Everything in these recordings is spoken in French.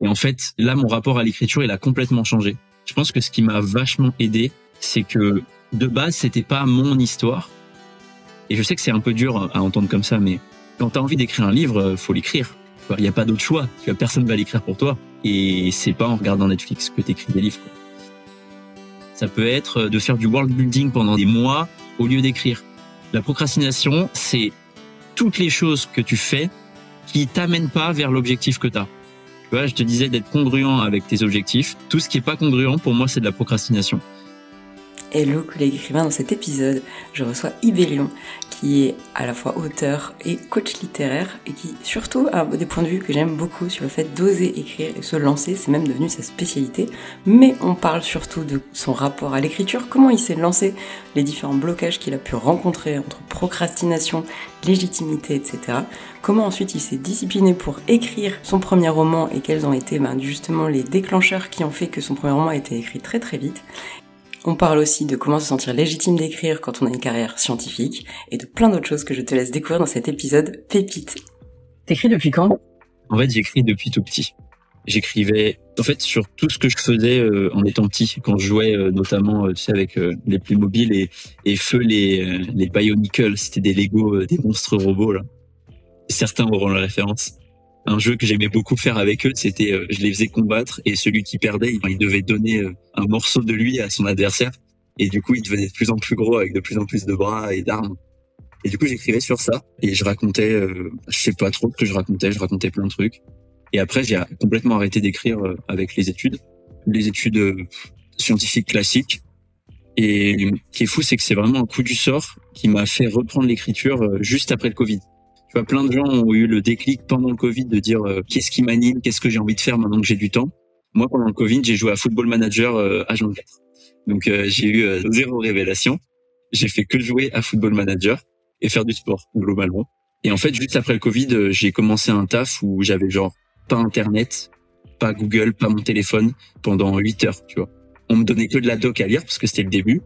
Et en fait, là, mon rapport à l'écriture, il a complètement changé. Je pense que ce qui m'a vachement aidé, c'est que de base, c'était pas mon histoire. Et je sais que c'est un peu dur à entendre comme ça, mais quand t'as envie d'écrire un livre, faut l'écrire. Il n'y a pas d'autre choix. Personne va l'écrire pour toi. Et c'est pas en regardant Netflix que t'écris des livres, quoi. Ça peut être de faire du world building pendant des mois au lieu d'écrire. La procrastination, c'est toutes les choses que tu fais qui t'amènent pas vers l'objectif que t'as. Tu vois, je te disais d'être congruent avec tes objectifs. Tout ce qui est pas congruent, pour moi, c'est de la procrastination. Hello collègues écrivains, dans cet épisode, je reçois Ibérion, qui est à la fois auteur et coach littéraire, et qui surtout a des points de vue que j'aime beaucoup sur le fait d'oser écrire et se lancer, c'est même devenu sa spécialité. Mais on parle surtout de son rapport à l'écriture, comment il s'est lancé, les différents blocages qu'il a pu rencontrer entre procrastination, légitimité, etc. Comment ensuite il s'est discipliné pour écrire son premier roman et quels ont été justement les déclencheurs qui ont fait que son premier roman a été écrit très très vite. On parle aussi de comment se sentir légitime d'écrire quand on a une carrière scientifique et de plein d'autres choses que je te laisse découvrir dans cet épisode pépite. T'écris depuis quand ? En fait, j'écris depuis tout petit. J'écrivais en fait sur tout ce que je faisais en étant petit, quand je jouais notamment tu sais, avec les Playmobil et Feu les Bionicles, c'était des Lego, des monstres robots là. Certains auront la référence. Un jeu que j'aimais beaucoup faire avec eux, c'était je les faisais combattre et celui qui perdait, il devait donner un morceau de lui à son adversaire et du coup il devenait de plus en plus gros avec de plus en plus de bras et d'armes. Et du coup j'écrivais sur ça et je racontais, je sais pas trop ce que je racontais plein de trucs. Et après j'ai complètement arrêté d'écrire avec les études scientifiques classiques. Et ce qui est fou, c'est que c'est vraiment un coup du sort qui m'a fait reprendre l'écriture juste après le Covid. Tu vois, plein de gens ont eu le déclic pendant le Covid de dire qu'est-ce qui m'anime, qu'est-ce que j'ai envie de faire maintenant que j'ai du temps. Moi, pendant le Covid, j'ai joué à Football Manager H24. Donc, j'ai eu zéro révélation. J'ai fait que jouer à Football Manager et faire du sport, globalement. Et en fait, juste après le Covid, j'ai commencé un taf où j'avais genre pas Internet, pas Google, pas mon téléphone pendant 8 heures, tu vois. On me donnait que de la doc à lire parce que c'était le début.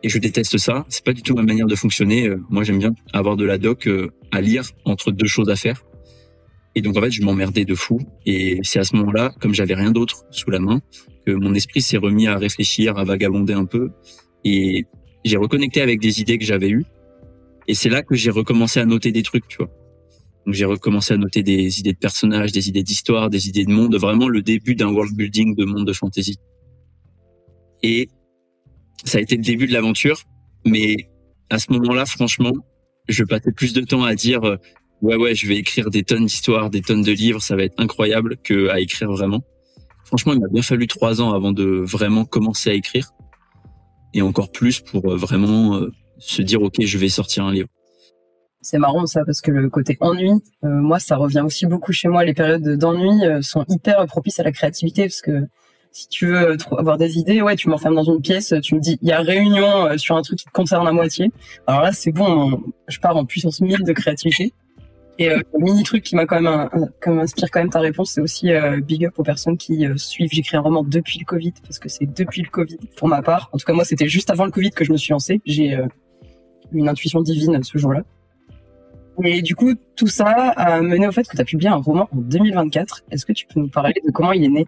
Et je déteste ça. C'est pas du tout ma manière de fonctionner. Moi, j'aime bien avoir de la doc à lire entre deux choses à faire. Et donc, en fait, je m'emmerdais de fou. Et c'est à ce moment-là, comme j'avais rien d'autre sous la main, que mon esprit s'est remis à réfléchir, à vagabonder un peu. Et j'ai reconnecté avec des idées que j'avais eues. Et c'est là que j'ai recommencé à noter des trucs, tu vois. Donc, j'ai recommencé à noter des idées de personnages, des idées d'histoire, des idées de monde. Vraiment le début d'un world building de monde de fantasy. Et ça a été le début de l'aventure, mais à ce moment-là, franchement, je passais plus de temps à dire ouais, je vais écrire des tonnes d'histoires, des tonnes de livres, ça va être incroyable, que à écrire vraiment. Franchement, il m'a bien fallu 3 ans avant de vraiment commencer à écrire, et encore plus pour vraiment se dire ok, je vais sortir un livre. C'est marrant ça, parce que le côté ennui, moi, ça revient aussi beaucoup chez moi. Les périodes d'ennui sont hyper propices à la créativité, parce que si tu veux avoir des idées, ouais, tu m'enfermes dans une pièce, tu me dis, il y a réunion sur un truc qui te concerne à moitié. Alors là, c'est bon, je pars en puissance 1000 de créativité. Et le mini truc qui m'a quand même, comme inspire quand même ta réponse, c'est aussi big up aux personnes qui suivent. J'écris un roman depuis le Covid, parce que c'est depuis le Covid pour ma part. En tout cas, moi, c'était juste avant le Covid que je me suis lancée. J'ai une intuition divine ce jour-là. Et du coup, tout ça a mené au fait que tu as publié un roman en 2024. Est-ce que tu peux nous parler de comment il est né ?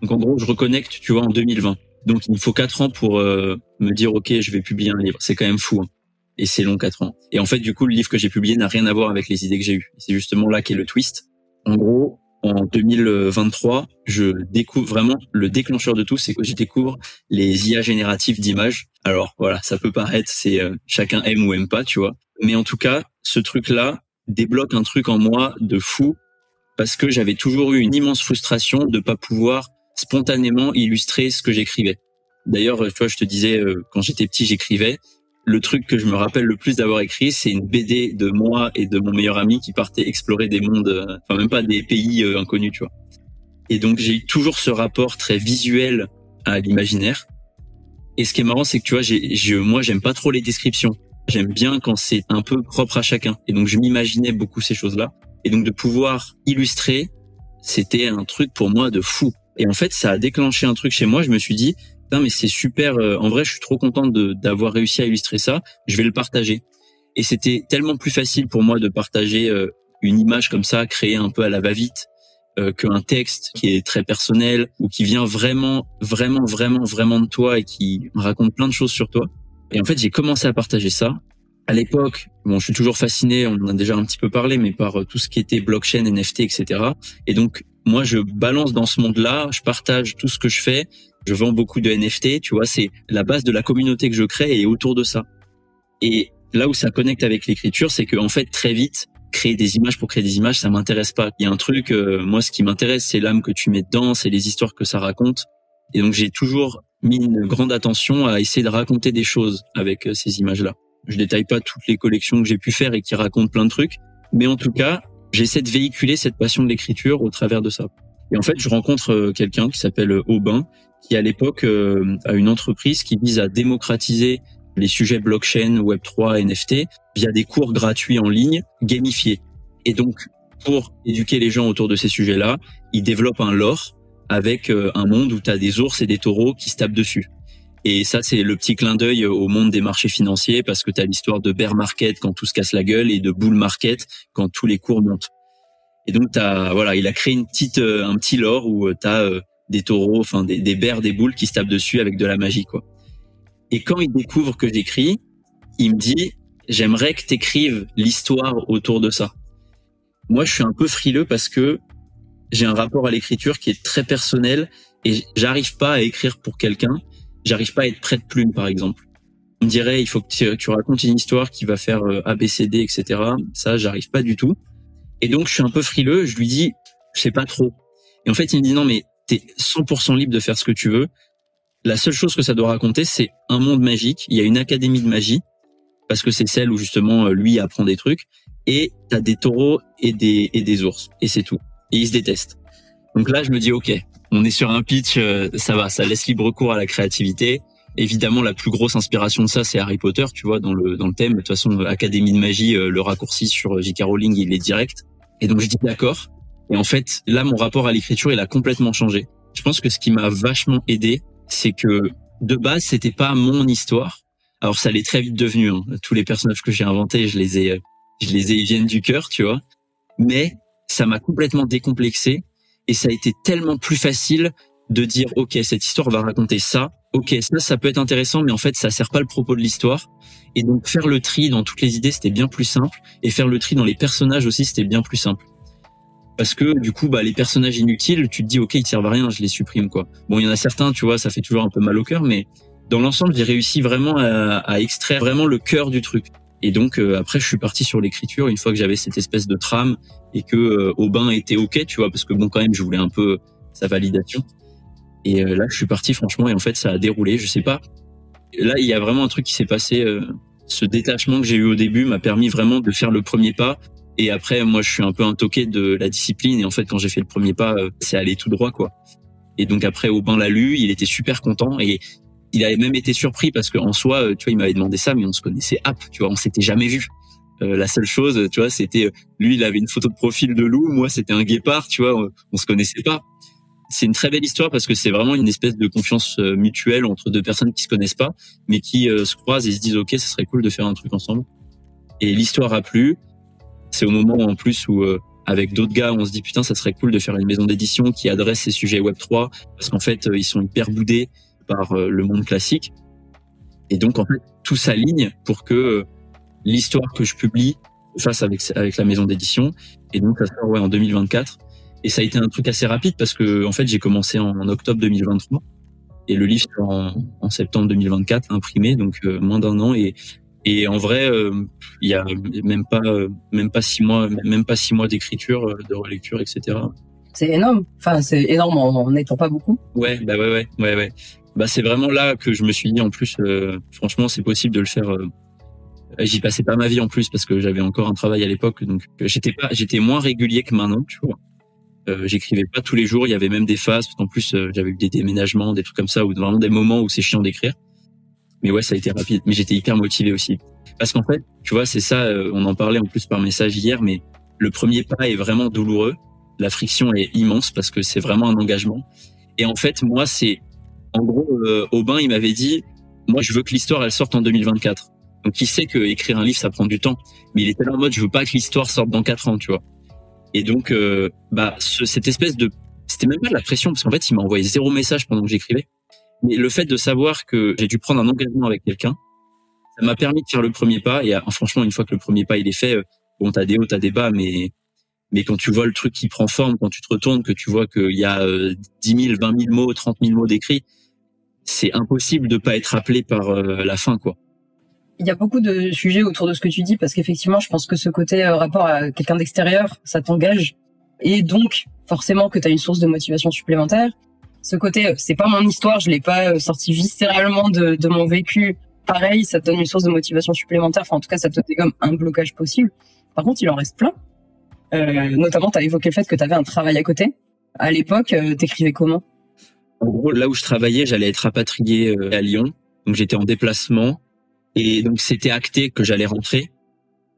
Donc en gros, je reconnecte, tu vois, en 2020. Donc il me faut 4 ans pour me dire ok, je vais publier un livre. C'est quand même fou, hein. Et c'est long 4 ans. Et en fait, du coup, le livre que j'ai publié n'a rien à voir avec les idées que j'ai eues. C'est justement là qu'est le twist. En gros, en 2023, je découvre vraiment le déclencheur de tout, c'est que je découvre les IA génératives d'images. Alors voilà, ça peut paraître, c'est chacun aime ou aime pas, tu vois. Mais en tout cas, ce truc-là débloque un truc en moi de fou parce que j'avais toujours eu une immense frustration de pas pouvoir spontanément illustrer ce que j'écrivais. D'ailleurs, tu vois, je te disais, quand j'étais petit, j'écrivais. Le truc que je me rappelle le plus d'avoir écrit, c'est une BD de moi et de mon meilleur ami qui partait explorer des mondes, enfin même pas des pays inconnus, tu vois. Et donc, j'ai eu toujours ce rapport très visuel à l'imaginaire. Et ce qui est marrant, c'est que tu vois, moi, j'aime pas trop les descriptions. J'aime bien quand c'est un peu propre à chacun. Et donc, je m'imaginais beaucoup ces choses-là. Et donc, de pouvoir illustrer, c'était un truc pour moi de fou. Et en fait, ça a déclenché un truc chez moi. Je me suis dit, putain, mais c'est super. En vrai, je suis trop content d'avoir réussi à illustrer ça. Je vais le partager. Et c'était tellement plus facile pour moi de partager une image comme ça, créée un peu à la va-vite, qu'un texte qui est très personnel ou qui vient vraiment de toi et qui raconte plein de choses sur toi. Et en fait, j'ai commencé à partager ça. À l'époque, bon, je suis toujours fasciné, on en a déjà un petit peu parlé, mais par tout ce qui était blockchain, NFT, etc. Et donc, moi, je balance dans ce monde-là, je partage tout ce que je fais, je vends beaucoup de NFT, tu vois, c'est la base de la communauté que je crée et autour de ça. Et là où ça connecte avec l'écriture, c'est que en fait, très vite, créer des images pour créer des images, ça m'intéresse pas. Il y a un truc, moi, ce qui m'intéresse, c'est l'âme que tu mets dedans, c'est les histoires que ça raconte. Et donc, j'ai toujours mis une grande attention à essayer de raconter des choses avec ces images-là. Je détaille pas toutes les collections que j'ai pu faire et qui racontent plein de trucs, mais en tout cas, j'essaie de véhiculer cette passion de l'écriture au travers de ça. Et en fait, je rencontre quelqu'un qui s'appelle Aubin, qui à l'époque a une entreprise qui vise à démocratiser les sujets blockchain, Web3, NFT via des cours gratuits en ligne, gamifiés. Et donc, pour éduquer les gens autour de ces sujets-là, il développe un lore avec un monde où tu as des ours et des taureaux qui se tapent dessus. Et ça, c'est le petit clin d'œil au monde des marchés financiers parce que tu as l'histoire de bear market quand tout se casse la gueule et de bull market quand tous les cours montent. Et donc, il a créé un petit lore où tu as des taureaux, enfin des bears, des boules qui se tapent dessus avec de la magie, quoi. Et quand il découvre que j'écris, il me dit « J'aimerais que t'écrives l'histoire autour de ça ». Moi, je suis un peu frileux parce que j'ai un rapport à l'écriture qui est très personnel et j'arrive pas à écrire pour quelqu'un. J'arrive pas à être prête plume, par exemple. On me dirait « Il faut que tu racontes une histoire qui va faire ABCD, etc. » Ça, j'arrive pas du tout. Et donc, je suis un peu frileux. Je lui dis « Je sais pas trop ». Et en fait, il me dit « Non, mais t'es 100% libre de faire ce que tu veux. La seule chose que ça doit raconter, c'est un monde magique. Il y a une académie de magie, parce que c'est celle où justement lui apprend des trucs. Et t'as des taureaux et des ours. Et c'est tout. Et ils se détestent. Donc là, je me dis, ok, on est sur un pitch, ça va, ça laisse libre cours à la créativité. Évidemment, la plus grosse inspiration de ça, c'est Harry Potter, tu vois, dans le thème. De toute façon, Académie de magie, le raccourci sur J.K. Rowling, il est direct. Et donc, je dis d'accord. Et en fait, là, mon rapport à l'écriture, il a complètement changé. Je pense que ce qui m'a vachement aidé, c'est que de base, c'était pas mon histoire. Alors ça l'est très vite devenu. Hein. Tous les personnages que j'ai inventés, je les ai, ils viennent du cœur, tu vois. Mais ça m'a complètement décomplexé et ça a été tellement plus facile de dire ok, cette histoire va raconter ça. Ok, ça peut être intéressant, mais en fait, ça sert pas le propos de l'histoire. Et donc faire le tri dans toutes les idées, c'était bien plus simple. Et faire le tri dans les personnages aussi, c'était bien plus simple. Parce que du coup, les personnages inutiles, tu te dis ok, ils servent à rien, je les supprime, quoi. Bon, il y en a certains, tu vois, ça fait toujours un peu mal au cœur, mais dans l'ensemble, j'ai réussi vraiment à extraire vraiment le cœur du truc. Et donc après, je suis parti sur l'écriture une fois que j'avais cette espèce de trame et que Aubin était ok, tu vois, parce que bon, quand même, je voulais un peu sa validation. Et là, je suis parti franchement, et en fait, ça a déroulé. Je sais pas. Là, il y a vraiment un truc qui s'est passé. Ce détachement que j'ai eu au début m'a permis vraiment de faire le premier pas. Et après, moi, je suis un peu un toqué de la discipline. Et en fait, quand j'ai fait le premier pas, c'est allé tout droit, quoi. Et donc après, Aubin l'a lu, il était super content et il avait même été surpris parce qu'en soi, tu vois, il m'avait demandé ça, mais on se connaissait tu vois, on s'était jamais vu. La seule chose, tu vois, c'était lui, il avait une photo de profil de loup, moi, c'était un guépard, tu vois, on se connaissait pas. C'est une très belle histoire parce que c'est vraiment une espèce de confiance mutuelle entre deux personnes qui se connaissent pas, mais qui se croisent et se disent ok, ça serait cool de faire un truc ensemble. Et l'histoire a plu. C'est au moment en plus où avec d'autres gars, on se dit putain, ça serait cool de faire une maison d'édition qui adresse ces sujets Web3 parce qu'en fait, ils sont hyper boudés par le monde classique. Et donc en fait, tout s'aligne pour que l'histoire que je publie fasse avec la maison d'édition. Et donc ça sort en 2024. Et ça a été un truc assez rapide parce que en fait, j'ai commencé en octobre 2023 et le livre sort en septembre 2024 imprimé, donc moins d'un an. Et en vrai, il y a même pas 6 mois d'écriture, de relecture, etc. C'est énorme. Enfin, c'est énorme en n'étant pas beaucoup. Ouais. C'est vraiment là que je me suis dit en plus, franchement, c'est possible de le faire. J'y passais pas ma vie en plus parce que j'avais encore un travail à l'époque, donc j'étais moins régulier que maintenant, tu vois. J'écrivais pas tous les jours. Il y avait même des phases parce qu'en plus j'avais eu des déménagements, des trucs comme ça, ou vraiment des moments où c'est chiant d'écrire. Mais ouais, ça a été rapide. Mais j'étais hyper motivé aussi. Parce qu'en fait, tu vois, c'est ça, on en parlait en plus par message hier, mais le premier pas est vraiment douloureux. La friction est immense parce que c'est vraiment un engagement. Et en fait, moi, en gros, Aubin, il m'avait dit, moi, je veux que l'histoire, elle sorte en 2024. Donc, il sait que écrire un livre, ça prend du temps. Mais il était là en mode, je veux pas que l'histoire sorte dans 4 ans, tu vois. Et donc, cette espèce de, c'était même pas de la pression, parce qu'en fait, il m'a envoyé 0 message pendant que j'écrivais. Mais le fait de savoir que j'ai dû prendre un engagement avec quelqu'un, ça m'a permis de faire le premier pas. Et franchement, une fois que le premier pas il est fait, bon, t'as des hauts, t'as des bas, mais quand tu vois le truc qui prend forme, quand tu te retournes, que tu vois qu'il y a 10 000, 20 000 mots, 30 000 mots d'écrits, c'est impossible de pas être appelé par la fin, quoi. Il y a beaucoup de sujets autour de ce que tu dis, parce qu'effectivement, je pense que ce côté rapport à quelqu'un d'extérieur, ça t'engage. Et donc, forcément que tu as une source de motivation supplémentaire. Ce côté, c'est pas mon histoire, je l'ai pas sorti viscéralement de mon vécu. Pareil, ça te donne une source de motivation supplémentaire. Enfin, en tout cas, ça te dégomme un blocage possible. Par contre, il en reste plein. Notamment, tu as évoqué le fait que tu avais un travail à côté. À l'époque, t'écrivais comment? En gros, là où je travaillais, j'allais être rapatrié à Lyon. Donc, j'étais en déplacement. Et donc, c'était acté que j'allais rentrer.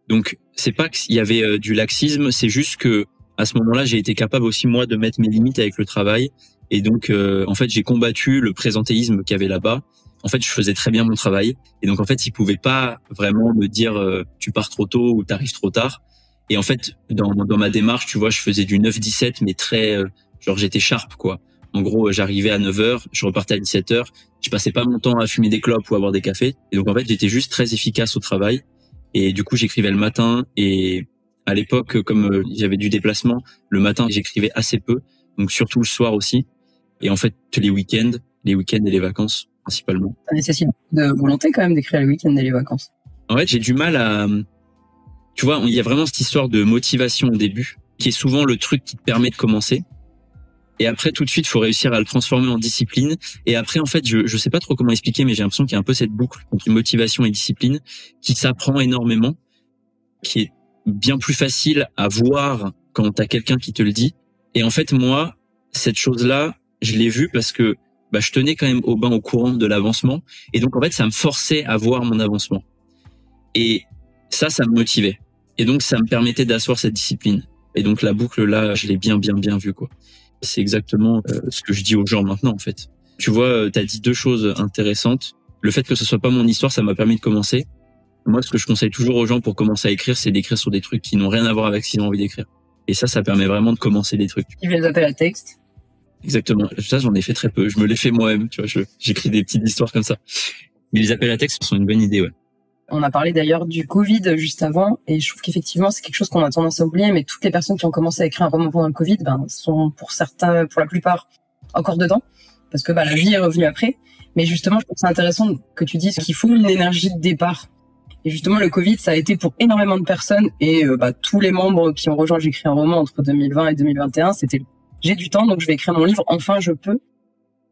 Donc, c'est pas qu'il y avait du laxisme, c'est juste que à ce moment-là, j'ai été capable aussi, moi, de mettre mes limites avec le travail. Et donc, en fait, j'ai combattu le présentéisme qu'il y avait là-bas. En fait, je faisais très bien mon travail. Et donc, en fait, ils pouvaient pas vraiment me dire tu pars trop tôt ou t'arrives trop tard. Et en fait, dans ma démarche, tu vois, je faisais du 9-17, mais très, genre, j'étais sharp, quoi. En gros, j'arrivais à 9h, je repartais à 17h. Je passais pas mon temps à fumer des clopes ou à boire des cafés. Et donc, en fait, j'étais juste très efficace au travail. Et du coup, j'écrivais le matin. Et à l'époque, comme j'avais du déplacement, le matin, j'écrivais assez peu. Donc, surtout le soir aussi. Et en fait, les week-ends et les vacances, principalement. Ça nécessite de volonté quand même d'écrire les week-ends et les vacances. En fait, j'ai du mal à... Tu vois, il y a vraiment cette histoire de motivation au début, qui est souvent le truc qui te permet de commencer. Et après, tout de suite, il faut réussir à le transformer en discipline. Et après, en fait, je sais pas trop comment expliquer, mais j'ai l'impression qu'il y a un peu cette boucle entre motivation et discipline qui s'apprend énormément, qui est bien plus facile à voir quand t'as quelqu'un qui te le dit. Et en fait, moi, cette chose-là, je l'ai vue parce que je tenais quand même au courant de l'avancement. Et donc, en fait, ça me forçait à voir mon avancement. Et ça me motivait. Et donc, ça me permettait d'asseoir cette discipline. Et donc, la boucle, là, je l'ai bien vue, quoi. C'est exactement ce que je dis aux gens maintenant, en fait. Tu vois, t'as dit 2 choses intéressantes. Le fait que ce soit pas mon histoire, ça m'a permis de commencer. Moi, ce que je conseille toujours aux gens pour commencer à écrire, c'est d'écrire sur des trucs qui n'ont rien à voir avec ce qu'ils ont envie d'écrire. Et ça permet vraiment de commencer des trucs. Tu fais les appels à texte. Exactement. Ça, j'en ai fait très peu. Je me l'ai fait moi-même, tu vois. J'écris des petites histoires comme ça. Mais les appels à texte sont une bonne idée, ouais. On a parlé d'ailleurs du Covid juste avant, et je trouve qu'effectivement c'est quelque chose qu'on a tendance à oublier, mais toutes les personnes qui ont commencé à écrire un roman pendant le Covid, sont pour la plupart, encore dedans, parce que la vie est revenue après. Mais justement, je trouve ça intéressant que tu dises qu'il faut une énergie de départ. Et justement, le Covid, ça a été pour énormément de personnes, et tous les membres qui ont rejoint J'écris un roman entre 2020 et 2021, c'était j'ai du temps, donc je vais écrire mon livre, enfin je peux.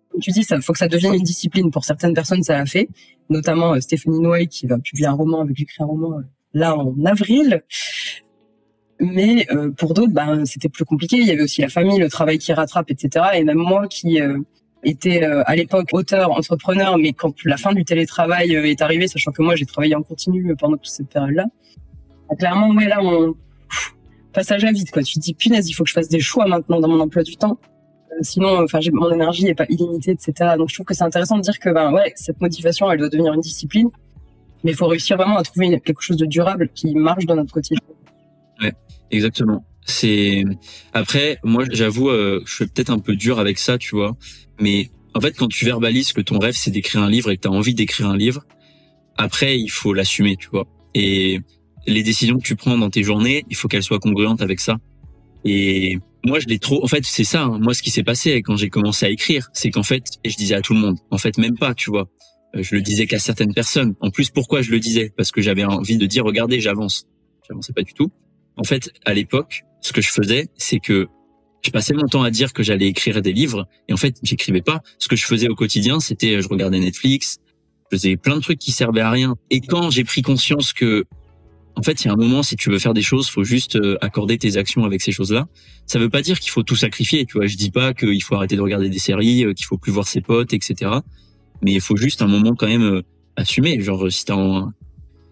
Comme tu dis, ça faut que ça devienne une discipline. Pour certaines personnes, ça l'a fait, notamment Stéphanie Noailles qui va publier un roman avec J'écris un roman là en avril. Mais pour d'autres, c'était plus compliqué. Il y avait aussi la famille, le travail qui rattrape, etc. Et même moi qui était à l'époque auteur, entrepreneur, mais quand la fin du télétravail est arrivée, sachant que moi j'ai travaillé en continu pendant toute cette période-là, clairement, ouais, là, passage à vide, quoi. Tu te dis, punaise, il faut que je fasse des choix maintenant dans mon emploi du temps. Sinon, mon énergie est pas illimitée, etc. Donc, je trouve que c'est intéressant de dire que, cette motivation, elle doit devenir une discipline. Mais il faut réussir vraiment à trouver quelque chose de durable qui marche dans notre quotidien. Ouais, exactement. Après, moi, j'avoue, je suis peut-être un peu dur avec ça, tu vois. Mais en fait, quand tu verbalises que ton rêve, c'est d'écrire un livre et que tu as envie d'écrire un livre, après, il faut l'assumer, tu vois. Et les décisions que tu prends dans tes journées, il faut qu'elles soient congruentes avec ça. Et moi, en fait, c'est ça, hein. Moi, ce qui s'est passé quand j'ai commencé à écrire, c'est qu'en fait, et je disais à tout le monde, en fait, même pas, tu vois. Je le disais qu'à certaines personnes. En plus, pourquoi je le disais? Parce que j'avais envie de dire, regardez, j'avance. J'avançais pas du tout. En fait, à l'époque, ce que je faisais, c'est que je passais mon temps à dire que j'allais écrire des livres. Et en fait, j'écrivais pas. Ce que je faisais au quotidien, c'était, je regardais Netflix, je faisais plein de trucs qui servaient à rien. Et quand j'ai pris conscience que, en fait, il y a un moment, si tu veux faire des choses, faut juste accorder tes actions avec ces choses-là. Ça veut pas dire qu'il faut tout sacrifier, tu vois. Je dis pas qu'il faut arrêter de regarder des séries, qu'il faut plus voir ses potes, etc. Mais il faut juste un moment quand même assumer. Genre, si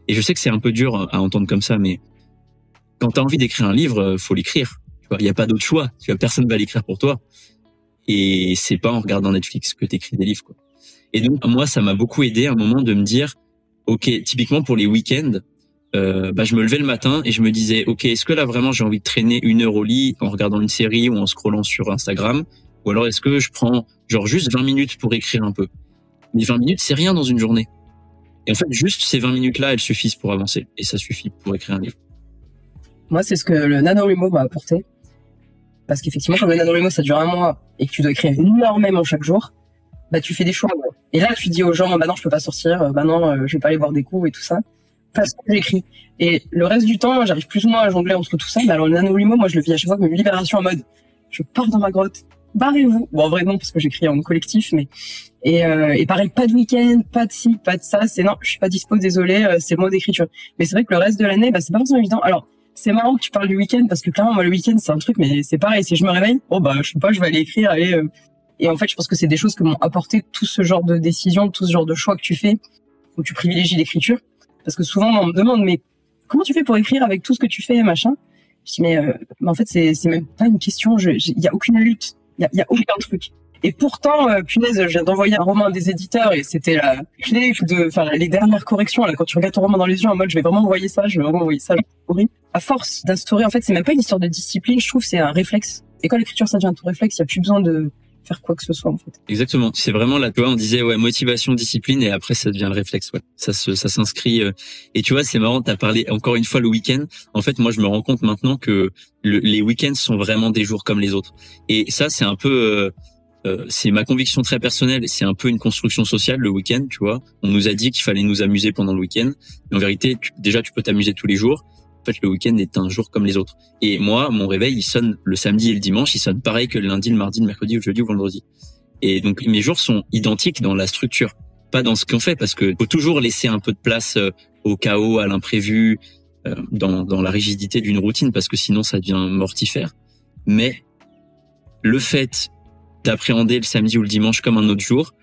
et je sais que c'est un peu dur à entendre comme ça, mais quand t'as envie d'écrire un livre, faut l'écrire. Tu vois, il y a pas d'autre choix. Tu vois, personne va l'écrire pour toi. Et c'est pas en regardant Netflix que t'écris des livres, quoi. Et donc, moi, ça m'a beaucoup aidé à un moment de me dire, ok, typiquement pour les week-ends, je me levais le matin et je me disais, ok, est-ce que là vraiment j'ai envie de traîner 1 heure au lit en regardant une série ou en scrollant sur Instagram, ou alors est-ce que je prends genre juste 20 minutes pour écrire un peu. Mais 20 minutes, c'est rien dans une journée. Et en fait, juste ces 20 minutes-là, elles suffisent pour avancer. Et ça suffit pour écrire un livre. Moi, c'est ce que le NaNoWriMo m'a apporté. Parce qu'effectivement, comme le NaNoWriMo, ça dure 1 mois et que tu dois écrire énormément chaque jour, bah, tu fais des choix. Ouais. Et là, tu dis aux gens, bah non, je peux pas sortir, bah non, je vais pas aller boire des coups et tout ça. Parce que j'écris. Et le reste du temps, j'arrive plus ou moins à jongler entre tout ça. Mais alors, le NaNoWriMo, moi, je le vis à chaque fois comme une libération en mode, je pars dans ma grotte, barrez-vous. Bon, en vrai, non, parce que j'écris en collectif, mais, et pareil, pas de week-end, pas de ci, pas de ça, c'est non, je suis pas dispo, désolé, c'est le mot d'écriture. Mais c'est vrai que le reste de l'année, bah, c'est pas forcément évident. Alors, c'est marrant que tu parles du week-end, parce que clairement, moi, le week-end, c'est un truc, mais c'est pareil, si je me réveille, oh, bah, je sais pas, je vais aller écrire, allez, Et en fait, je pense que c'est des choses que m'ont apporté tout ce genre de décisions, tout ce genre de choix que tu fais, où tu privilégies l'écriture. Parce que souvent, on me demande, mais comment tu fais pour écrire avec tout ce que tu fais, machin? Je dis, mais en fait, c'est même pas une question, il y a aucune lutte, il y a aucun truc. Et pourtant, punaise, je viens d'envoyer un roman à des éditeurs et c'était la clé les dernières corrections, là, quand tu regardes ton roman dans les yeux en mode, je vais vraiment envoyer ça, horrible. À force d'instaurer, en fait, c'est même pas une histoire de discipline, je trouve, c'est un réflexe. Et quand l'écriture, ça devient ton réflexe, il y a plus besoin de faire quoi que ce soit, en fait. Exactement. C'est vraiment là, tu vois, on disait, ouais, motivation, discipline, et après, ça devient le réflexe, ouais. Ça s'inscrit, et tu vois, c'est marrant, t'as parlé encore une fois le week-end. En fait, moi, je me rends compte maintenant que les week-ends sont vraiment des jours comme les autres. Et ça, c'est un peu, c'est ma conviction très personnelle, c'est un peu une construction sociale le week-end, tu vois. On nous a dit qu'il fallait nous amuser pendant le week-end. Mais en vérité, déjà, tu peux t'amuser tous les jours. En fait, le week-end est un jour comme les autres. Et moi, mon réveil, il sonne le samedi et le dimanche, il sonne pareil que le lundi, le mardi, le mercredi, le jeudi ou le vendredi. Et donc, mes jours sont identiques dans la structure, pas dans ce qu'on fait, parce que faut toujours laisser un peu de place au chaos, à l'imprévu, dans la rigidité d'une routine, parce que sinon, ça devient mortifère. Mais le fait d'appréhender le samedi ou le dimanche comme un autre jour,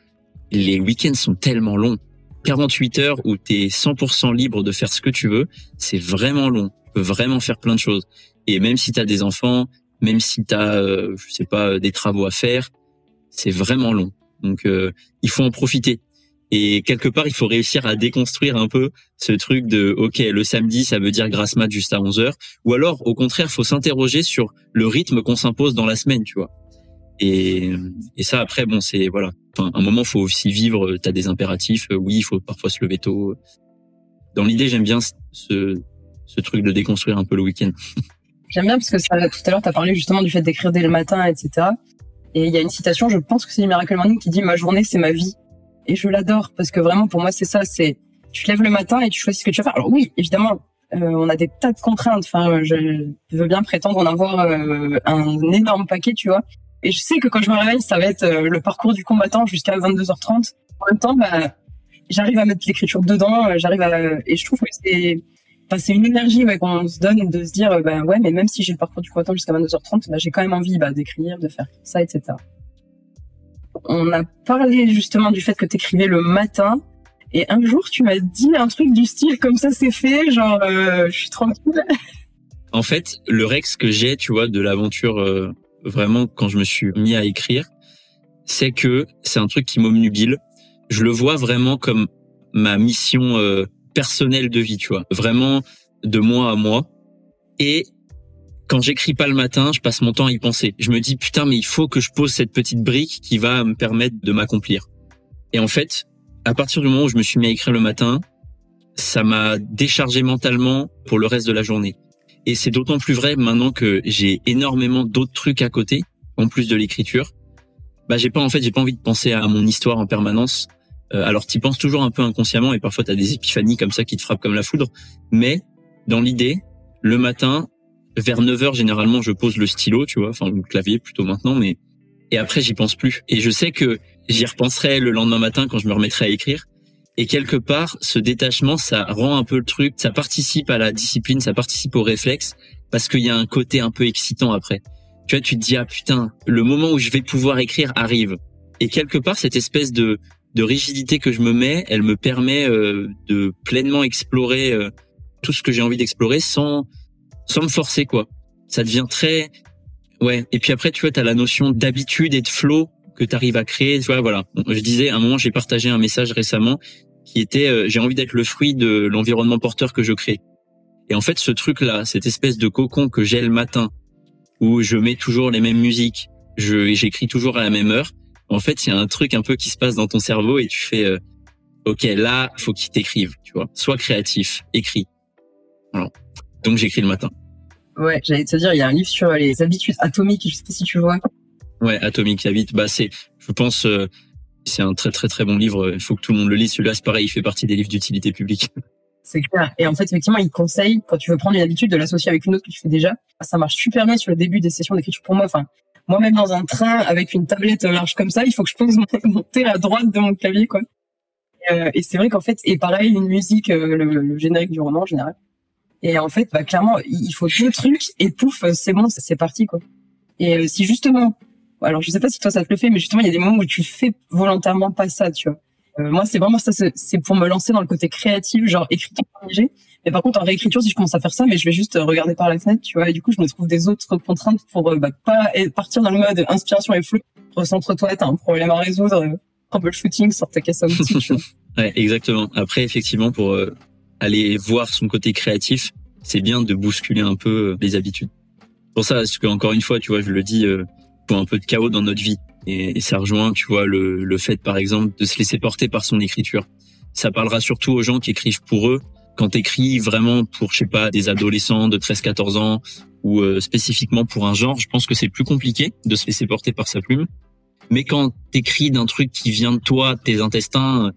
les week-ends sont tellement longs. 48 heures où t'es 100% libre de faire ce que tu veux, c'est vraiment long. Tu peux vraiment faire plein de choses. Et même si t'as des enfants, même si t'as, je sais pas, des travaux à faire, c'est vraiment long. Donc, il faut en profiter. Et quelque part, il faut réussir à déconstruire un peu ce truc de, ok, le samedi, ça veut dire grasse mat juste à 11h. Ou alors, au contraire, faut s'interroger sur le rythme qu'on s'impose dans la semaine, tu vois. Et ça, après, bon, c'est, voilà. Enfin, un moment, faut aussi vivre, t'as des impératifs. Oui, il faut parfois se lever tôt. Dans l'idée, j'aime bien ce truc de déconstruire un peu le week-end. J'aime bien parce que ça, tout à l'heure, t'as parlé justement du fait d'écrire dès le matin, etc. Et il y a une citation, je pense que c'est du Miracle Morning, qui dit « Ma journée, c'est ma vie ». Et je l'adore parce que vraiment, pour moi, c'est ça, c'est tu te lèves le matin et tu choisis ce que tu vas faire. Alors oui, évidemment, on a des tas de contraintes. Enfin, je veux bien prétendre en avoir un énorme paquet, tu vois. Et je sais que quand je me réveille, ça va être le parcours du combattant jusqu'à 22h30. En même temps, bah, j'arrive à mettre l'écriture dedans, et je trouve que c'est une énergie qu'on se donne de se dire ouais, mais même si j'ai le parcours du combattant jusqu'à 22h30, j'ai quand même envie d'écrire, de faire ça, etc. On a parlé justement du fait que t'écrivais le matin, et un jour tu m'as dit un truc du style comme ça c'est fait, genre je suis tranquille. En fait, le Rex que j'ai, tu vois, de l'aventure vraiment quand je me suis mis à écrire, c'est que c'est un truc qui m'obnubile. Je le vois vraiment comme ma mission personnelle de vie, tu vois, vraiment de mois à mois. Et quand j'écris pas le matin, je passe mon temps à y penser. Je me dis putain, mais il faut que je pose cette petite brique qui va me permettre de m'accomplir. Et en fait, à partir du moment où je me suis mis à écrire le matin, ça m'a déchargé mentalement pour le reste de la journée. Et c'est d'autant plus vrai maintenant que j'ai énormément d'autres trucs à côté, en plus de l'écriture. J'ai pas envie de penser à mon histoire en permanence. Alors t'y penses toujours un peu inconsciemment et parfois t'as des épiphanies comme ça qui te frappent comme la foudre. Mais dans l'idée, le matin, vers 9h, généralement, je pose le stylo, tu vois, enfin le clavier plutôt maintenant, et après j'y pense plus. Et je sais que j'y repenserai le lendemain matin quand je me remettrai à écrire. Et quelque part, ce détachement, ça rend un peu le truc, ça participe à la discipline, ça participe au réflexe, parce qu'il y a un côté un peu excitant après. Tu vois, tu te dis, ah putain, le moment où je vais pouvoir écrire arrive. Et quelque part, cette espèce de rigidité que je me mets, elle me permet de pleinement explorer tout ce que j'ai envie d'explorer sans me forcer, quoi. Ça devient très... Ouais. Et puis après, tu vois, t'as la notion d'habitude et de flow que t'arrives à créer. Tu vois, voilà. Je disais, à un moment, j'ai partagé un message récemment qui était j'ai envie d'être le fruit de l'environnement porteur que je crée. Et en fait, ce truc-là, cette espèce de cocon que j'ai le matin, où je mets toujours les mêmes musiques, j'écris toujours à la même heure. En fait, il y a un truc un peu qui se passe dans ton cerveau et tu fais, ok, là, faut qu'il t'écrive, tu vois. Sois créatif, écris. Voilà. Donc, j'écris le matin. Ouais, j'allais te dire, il y a un livre sur les habitudes atomiques, je sais pas si tu vois. Ouais, Atomic Habits. Bah, je pense, c'est un très très très bon livre. Il faut que tout le monde le lise. Celui-là, c'est pareil, il fait partie des livres d'utilité publique. C'est clair. Et en fait, effectivement, il conseille, quand tu veux prendre une habitude, de l'associer avec une autre que tu fais déjà. Ça marche super bien sur le début des sessions d'écriture pour moi. Enfin, moi-même dans un train avec une tablette large comme ça, il faut que je pose mon thé à droite de mon clavier, quoi. Et c'est vrai qu'en fait, et pareil, une musique, le générique du roman en général. Et en fait, bah, clairement, il faut deux trucs et pouf, c'est bon, c'est parti, quoi. Et si justement, alors je sais pas si toi ça te le fait, mais justement, il y a des moments où tu fais volontairement pas ça, tu vois. Moi, c'est vraiment ça, c'est pour me lancer dans le côté créatif, genre écriture léger. Mais par contre, en réécriture, si je commence à faire ça, mais je vais juste regarder par la fenêtre, tu vois. Et du coup, je me trouve des autres contraintes pour pas partir dans le mode inspiration et flou. Recentre-toi, t'as un problème à résoudre. Troubleshooting, sort ta caisse à outils, tu vois. Ouais, exactement. Après, effectivement, pour aller voir son côté créatif, c'est bien de bousculer un peu les habitudes. Pour ça, parce que encore une fois, tu vois, je le dis, pour un peu de chaos dans notre vie. Et ça rejoint, tu vois, le fait, par exemple, de se laisser porter par son écriture. Ça parlera surtout aux gens qui écrivent pour eux. Quand t'écris vraiment pour, je sais pas, des adolescents de 13-14 ans ou spécifiquement pour un genre, je pense que c'est plus compliqué de se laisser porter par sa plume. Mais quand t'écris d'un truc qui vient de toi, tes intestins,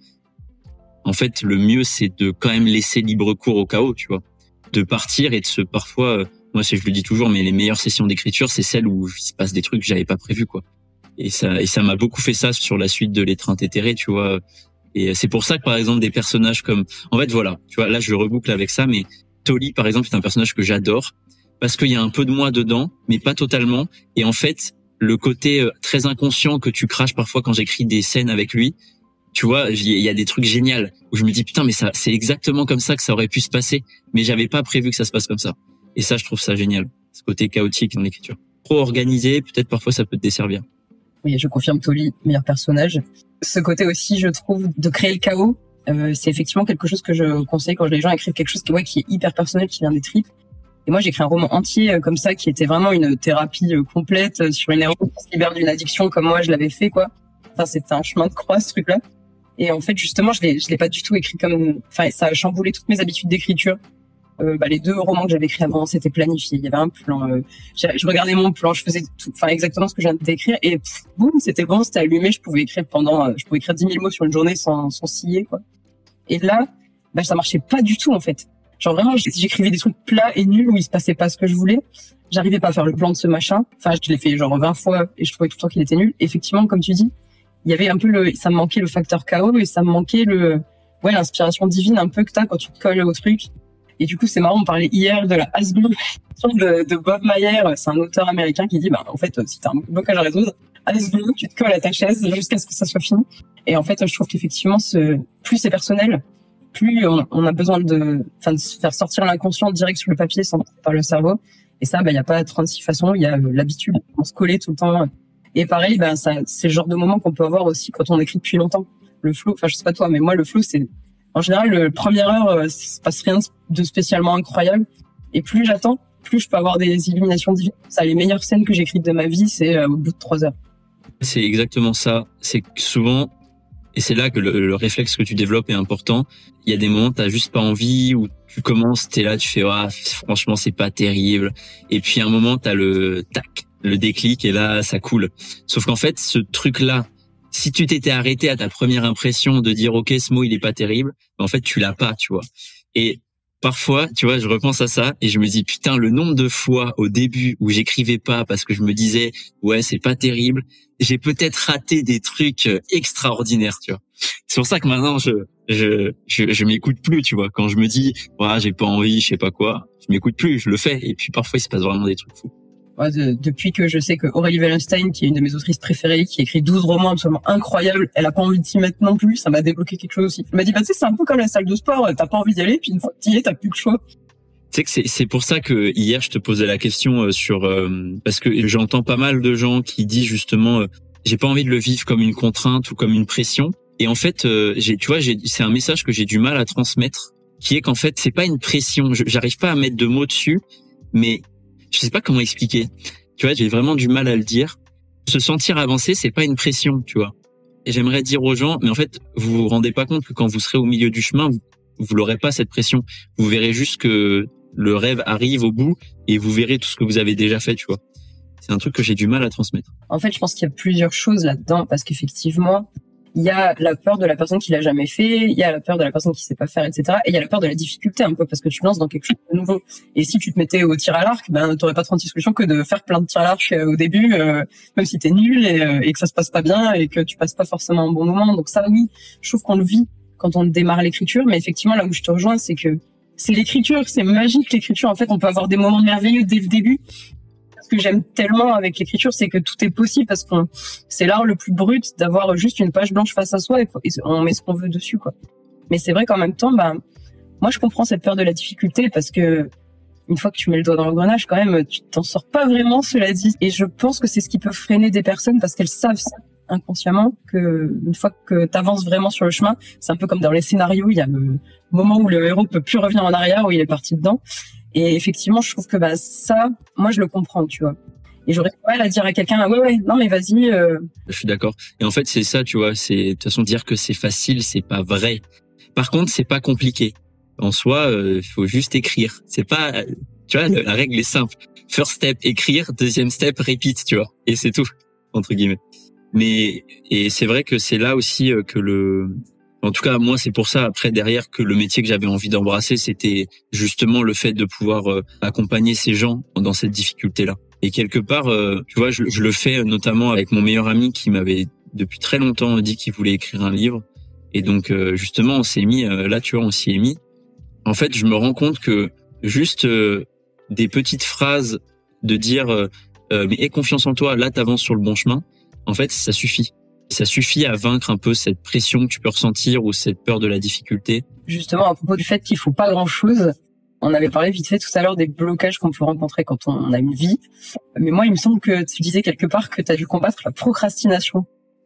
en fait, le mieux, c'est de quand même laisser libre cours au chaos, tu vois. De partir et de se, parfois, moi, je le dis toujours, mais les meilleures sessions d'écriture, c'est celles où il se passe des trucs que j'avais pas prévus, quoi. Et ça m'a beaucoup fait ça sur la suite de L'étreinte éthérée, tu vois. Et c'est pour ça que, par exemple, des personnages comme, en fait, voilà, tu vois, là, je reboucle avec ça, mais Tolly, par exemple, est un personnage que j'adore parce qu'il y a un peu de moi dedans, mais pas totalement. Et en fait, le côté très inconscient que tu craches parfois quand j'écris des scènes avec lui, tu vois, il y a des trucs géniaux où je me dis, putain, mais ça, c'est exactement comme ça que ça aurait pu se passer, mais j'avais pas prévu que ça se passe comme ça. Et ça, je trouve ça génial. Ce côté chaotique dans l'écriture. Trop organisé, peut-être parfois ça peut te desservir. Oui, je confirme, Tolly, meilleur personnage. Ce côté aussi, je trouve, de créer le chaos, c'est effectivement quelque chose que je conseille quand les gens écrivent quelque chose qui est hyper personnel, qui vient des tripes. Et moi, j'ai écrit un roman entier comme ça, qui était vraiment une thérapie complète sur une héroïne qui se libère d'une addiction, comme moi je l'avais fait, quoi. Enfin, c'était un chemin de croix, ce truc-là. Et en fait, justement, je l'ai pas du tout écrit comme, enfin, ça a chamboulé toutes mes habitudes d'écriture. Les 2 romans que j'avais écrits avant, c'était planifié. Il y avait un plan. Je regardais mon plan, je faisais tout, enfin exactement ce que je viens d'écrire, et boum, c'était bon, c'était allumé. Je pouvais écrire 10 000 mots sur une journée sans scier, quoi. Et là, ça marchait pas du tout en fait. Genre vraiment, j'écrivais des trucs plats et nuls où il se passait pas ce que je voulais. J'arrivais pas à faire le plan de ce machin. Enfin, je l'ai fait genre 20 fois et je trouvais tout le temps qu'il était nul. Effectivement, comme tu dis, il y avait un peu ça me manquait le facteur chaos et ça me manquait l'inspiration divine un peu que t'as quand tu te colles au truc. Et du coup, c'est marrant, on parlait hier de la Hasbro de Bob Mayer. C'est un auteur américain qui dit, en fait, si t'as un blocage à résoudre, Hasbro, tu te colles à ta chaise jusqu'à ce que ça soit fini. Et en fait, je trouve qu'effectivement, plus c'est personnel, plus on a besoin de faire sortir l'inconscient direct sur le papier sans passer par le cerveau. Et ça, il y a pas 36 façons, il y a l'habitude de se coller tout le temps. Et pareil, c'est le genre de moment qu'on peut avoir aussi quand on écrit depuis longtemps. Le flow, je sais pas toi, mais moi, le flow, c'est, en général, la première heure, il se passe rien de spécialement incroyable. Et plus j'attends, plus je peux avoir des illuminations divines. Ça, les meilleures scènes que j'ai écrites de ma vie, c'est au bout de 3 heures. C'est exactement ça. C'est que souvent, et c'est là que le réflexe que tu développes est important. Il y a des moments, t'as juste pas envie, où tu commences, t'es là, tu fais, franchement, c'est pas terrible. Et puis, à un moment, t'as le déclic, et là, ça coule. Sauf qu'en fait, ce truc-là, si tu t'étais arrêté à ta première impression de dire, OK, ce mot, il est pas terrible, en fait, tu l'as pas, tu vois. Et parfois, tu vois, je repense à ça et je me dis, putain, le nombre de fois au début où j'écrivais pas parce que je me disais, ouais, c'est pas terrible, j'ai peut-être raté des trucs extraordinaires, tu vois. C'est pour ça que maintenant, je m'écoute plus, tu vois. Quand je me dis, j'ai pas envie, je sais pas quoi, je m'écoute plus, je le fais. Et puis parfois, il se passe vraiment des trucs fous. Depuis que je sais que Aurélie Wallenstein, qui est une de mes autrices préférées, qui écrit 12 romans absolument incroyables, elle a pas envie de s'y mettre non plus, ça m'a débloqué quelque chose aussi. Elle m'a dit, tu sais, c'est un peu comme la salle de sport, t'as pas envie d'y aller, puis une fois que t'y es, t'as plus le choix. Tu sais que c'est pour ça que hier, je te posais la question parce que j'entends pas mal de gens qui disent justement, j'ai pas envie de le vivre comme une contrainte ou comme une pression. Et en fait, c'est un message que j'ai du mal à transmettre qui est qu'en fait, c'est pas une pression. J'arrive pas à mettre de mots dessus, mais je sais pas comment expliquer. Tu vois, j'ai vraiment du mal à le dire. Se sentir avancé, c'est pas une pression, tu vois. Et j'aimerais dire aux gens, mais en fait, vous vous rendez pas compte que quand vous serez au milieu du chemin, vous l'aurez pas cette pression. Vous verrez juste que le rêve arrive au bout et vous verrez tout ce que vous avez déjà fait, tu vois. C'est un truc que j'ai du mal à transmettre. En fait, je pense qu'il y a plusieurs choses là-dedans parce qu'effectivement, il y a la peur de la personne qui l'a jamais fait, il y a la peur de la personne qui sait pas faire, etc. Et il y a la peur de la difficulté un peu parce que tu te lances dans quelque chose de nouveau. Et si tu te mettais au tir à l'arc, ben t'aurais pas 36 solutions que de faire plein de tirs à l'arc au début, même si t'es nul et que ça se passe pas bien et que tu passes pas forcément un bon moment. Donc ça, oui, je trouve qu'on le vit quand on démarre l'écriture. Mais effectivement, là où je te rejoins, c'est que c'est l'écriture, c'est magique l'écriture. En fait, on peut avoir des moments merveilleux dès le début. Ce que j'aime tellement avec l'écriture, c'est que tout est possible parce que c'est l'art le plus brut d'avoir juste une page blanche face à soi et on met ce qu'on veut dessus, quoi. Mais c'est vrai qu'en même temps, moi, je comprends cette peur de la difficulté parce que une fois que tu mets le doigt dans l'engrenage, quand même, tu t'en sors pas vraiment, cela dit. Et je pense que c'est ce qui peut freiner des personnes parce qu'elles savent ça inconsciemment que une fois que t'avances vraiment sur le chemin, c'est un peu comme dans les scénarios, il y a le moment où le héros peut plus revenir en arrière, où il est parti dedans. Et effectivement, je trouve que ça, moi, je le comprends, tu vois. Et j'aurais pas mal à dire à quelqu'un, ouais, non, mais vas-y. Je suis d'accord. Et en fait, c'est ça, tu vois. C'est de toute façon dire que c'est facile, c'est pas vrai. Par contre, c'est pas compliqué. En soi, il faut juste écrire. C'est pas, tu vois, la règle est simple. First step, écrire. Deuxième step, repeat, tu vois. Et c'est tout, entre guillemets. Mais et c'est vrai que c'est là aussi que en tout cas, moi, c'est pour ça, après, derrière, que le métier que j'avais envie d'embrasser, c'était justement le fait de pouvoir accompagner ces gens dans cette difficulté-là. Et quelque part, tu vois, je le fais notamment avec mon meilleur ami qui m'avait depuis très longtemps dit qu'il voulait écrire un livre. Et donc, justement, on s'y est mis. En fait, je me rends compte que juste des petites phrases de dire mais aie confiance en toi, là, t'avances sur le bon chemin. En fait, ça suffit. Ça suffit à vaincre un peu cette pression que tu peux ressentir ou cette peur de la difficulté. Justement, à propos du fait qu'il faut pas grand-chose, on avait parlé vite fait tout à l'heure des blocages qu'on peut rencontrer quand on a une vie. Mais moi, il me semble que tu disais quelque part que tu as dû combattre la procrastination.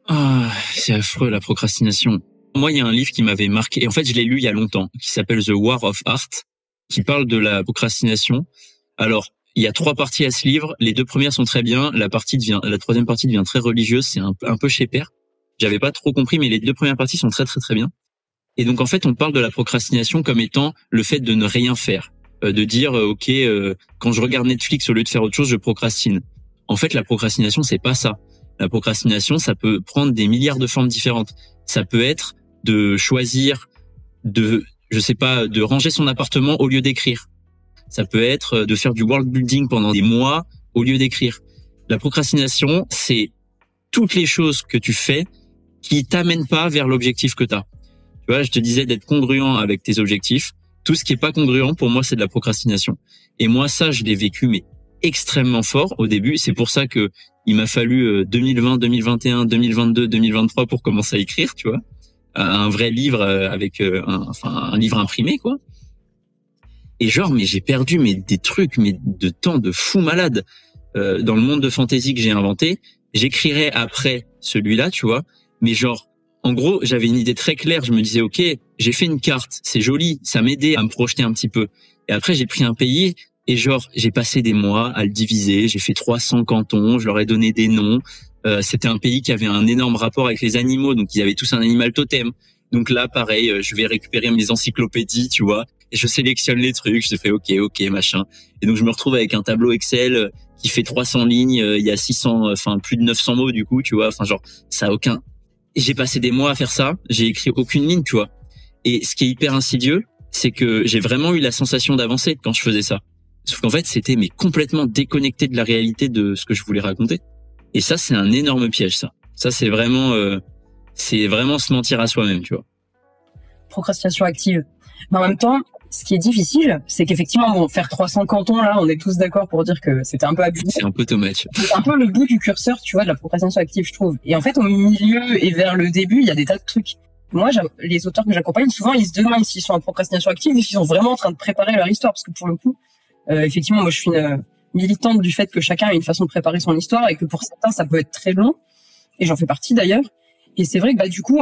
Ah, c'est affreux, la procrastination. Moi, il y a un livre qui m'avait marqué, et en fait, je l'ai lu il y a longtemps, qui s'appelle The War of Art, qui parle de la procrastination. Alors, il y a 3 parties à ce livre. Les 2 premières sont très bien. La 3e partie devient très religieuse. C'est un peu chez père. J'avais pas trop compris, mais les 2 premières parties sont très, très, très bien. Et donc, en fait, on parle de la procrastination comme étant le fait de ne rien faire. De dire, quand je regarde Netflix, au lieu de faire autre chose, je procrastine. En fait, la procrastination, c'est pas ça. La procrastination, ça peut prendre des milliards de formes différentes. Ça peut être de choisir de ranger son appartement au lieu d'écrire. Ça peut être de faire du world building pendant des mois au lieu d'écrire. La procrastination, c'est toutes les choses que tu fais qui t'amènent pas vers l'objectif que tu as. Tu vois, je te disais d'être congruent avec tes objectifs. Tout ce qui est pas congruent, pour moi, c'est de la procrastination. Et moi, ça, je l'ai vécu, mais extrêmement fort au début. C'est pour ça que il m'a fallu 2020, 2021, 2022, 2023 pour commencer à écrire, tu vois. Un vrai livre avec un livre imprimé, quoi. Et mais j'ai perdu des trucs de temps de fou malade dans le monde de fantasy que j'ai inventé. J'écrirais après celui-là, tu vois, mais en gros, j'avais une idée très claire. Je me disais, ok, j'ai fait une carte, c'est joli, ça m'aidait à me projeter un petit peu. Et après, j'ai pris un pays et j'ai passé des mois à le diviser. J'ai fait 300 cantons, je leur ai donné des noms. C'était un pays qui avait un énorme rapport avec les animaux, donc ils avaient tous un animal totem. Donc là, pareil, je vais récupérer mes encyclopédies, tu vois, et je sélectionne les trucs. Je fais ok, machin. Et donc je me retrouve avec un tableau Excel qui fait 300 lignes. Il y a plus de 900 mots du coup, tu vois. Ça a aucun. Et j'ai passé des mois à faire ça. J'ai écrit aucune ligne, tu vois. Et ce qui est hyper insidieux, c'est que j'ai vraiment eu la sensation d'avancer quand je faisais ça. Sauf qu'en fait, c'était complètement déconnecté de la réalité de ce que je voulais raconter. Et ça, c'est un énorme piège, ça. Ça, c'est vraiment se mentir à soi-même, tu vois. Procrastination active. Mais en même temps, ce qui est difficile, c'est qu'effectivement, faire 300 cantons, là, on est tous d'accord pour dire que c'était un peu abusé. C'est un peu too much. C'est un peu le bout du curseur, tu vois, de la procrastination active, je trouve. Et en fait, au milieu et vers le début, il y a des tas de trucs. Moi, les auteurs que j'accompagne, souvent, ils se demandent s'ils sont en procrastination active ou s'ils sont vraiment en train de préparer leur histoire. Parce que pour le coup, effectivement, moi, je suis une militante du fait que chacun a une façon de préparer son histoire et que pour certains, ça peut être très long. Et j'en fais partie d'ailleurs. Et c'est vrai que du coup,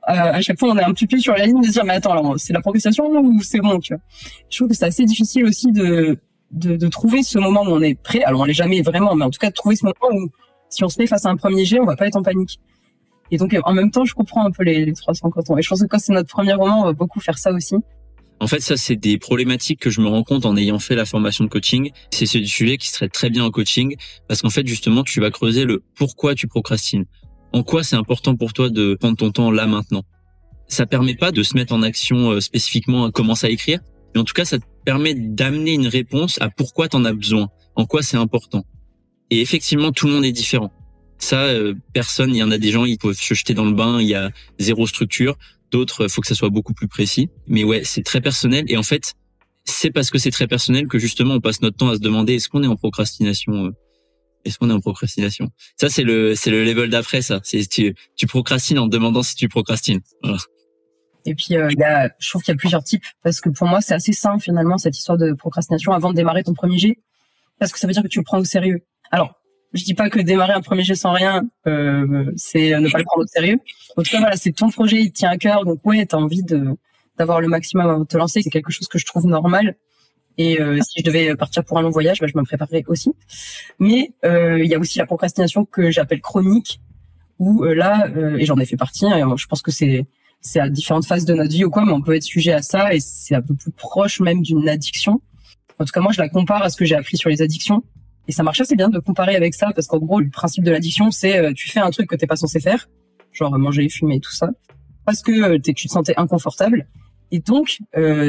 à chaque fois, on est un petit peu sur la ligne de se dire, mais attends, alors, c'est la procrastination ou c'est bon, tu vois. Je trouve que c'est assez difficile aussi de trouver ce moment où on est prêt. Alors, on l'est jamais vraiment, mais en tout cas, de trouver ce moment où, si on se met face à un premier jet, on va pas être en panique. Et donc, en même temps, je comprends un peu les 300 ans. Et je pense que quand c'est notre premier roman, on va beaucoup faire ça aussi. En fait, ça, c'est des problématiques que je me rends compte en ayant fait la formation de coaching. C'est ce sujet qui serait très bien en coaching parce qu'en fait, justement, tu vas creuser le pourquoi tu procrastines. En quoi c'est important pour toi de prendre ton temps là, maintenant. Ça permet pas de se mettre en action spécifiquement à commencer à écrire, mais en tout cas, ça te permet d'amener une réponse à pourquoi t'en as besoin, en quoi c'est important. Et effectivement, tout le monde est différent. Ça, personne, il y en a des gens, ils peuvent se jeter dans le bain, il y a zéro structure. D'autres, faut que ça soit beaucoup plus précis. Mais ouais, c'est très personnel. Et en fait, c'est parce que c'est très personnel que justement, on passe notre temps à se demander est-ce qu'on est en procrastination Est-ce qu'on est en procrastination? Ça, c'est le level d'après, ça. C'est tu procrastines en te demandant si tu procrastines. Voilà. Et puis, je trouve qu'il y a plusieurs types. Parce que pour moi, c'est assez simple, finalement, cette histoire de procrastination avant de démarrer ton premier jet. Parce que ça veut dire que tu le prends au sérieux. Alors, je dis pas que démarrer un premier jet sans rien, c'est ne pas le prendre au sérieux. En tout cas, voilà, c'est ton projet, il te tient à cœur. Donc, ouais, t'as envie d'avoir le maximum avant de te lancer. C'est quelque chose que je trouve normal. Et si je devais partir pour un long voyage, je me préparerais aussi. Mais il y a aussi la procrastination que j'appelle chronique, où et j'en ai fait partie, hein, je pense que c'est à différentes phases de notre vie ou quoi, mais on peut être sujet à ça, et c'est un peu plus proche même d'une addiction. En tout cas, moi, je la compare à ce que j'ai appris sur les addictions. Et ça marche assez bien de comparer avec ça, parce qu'en gros, le principe de l'addiction, c'est tu fais un truc que t'es pas censé faire, genre manger, fumer, tout ça, parce que tu te sentais inconfortable, et donc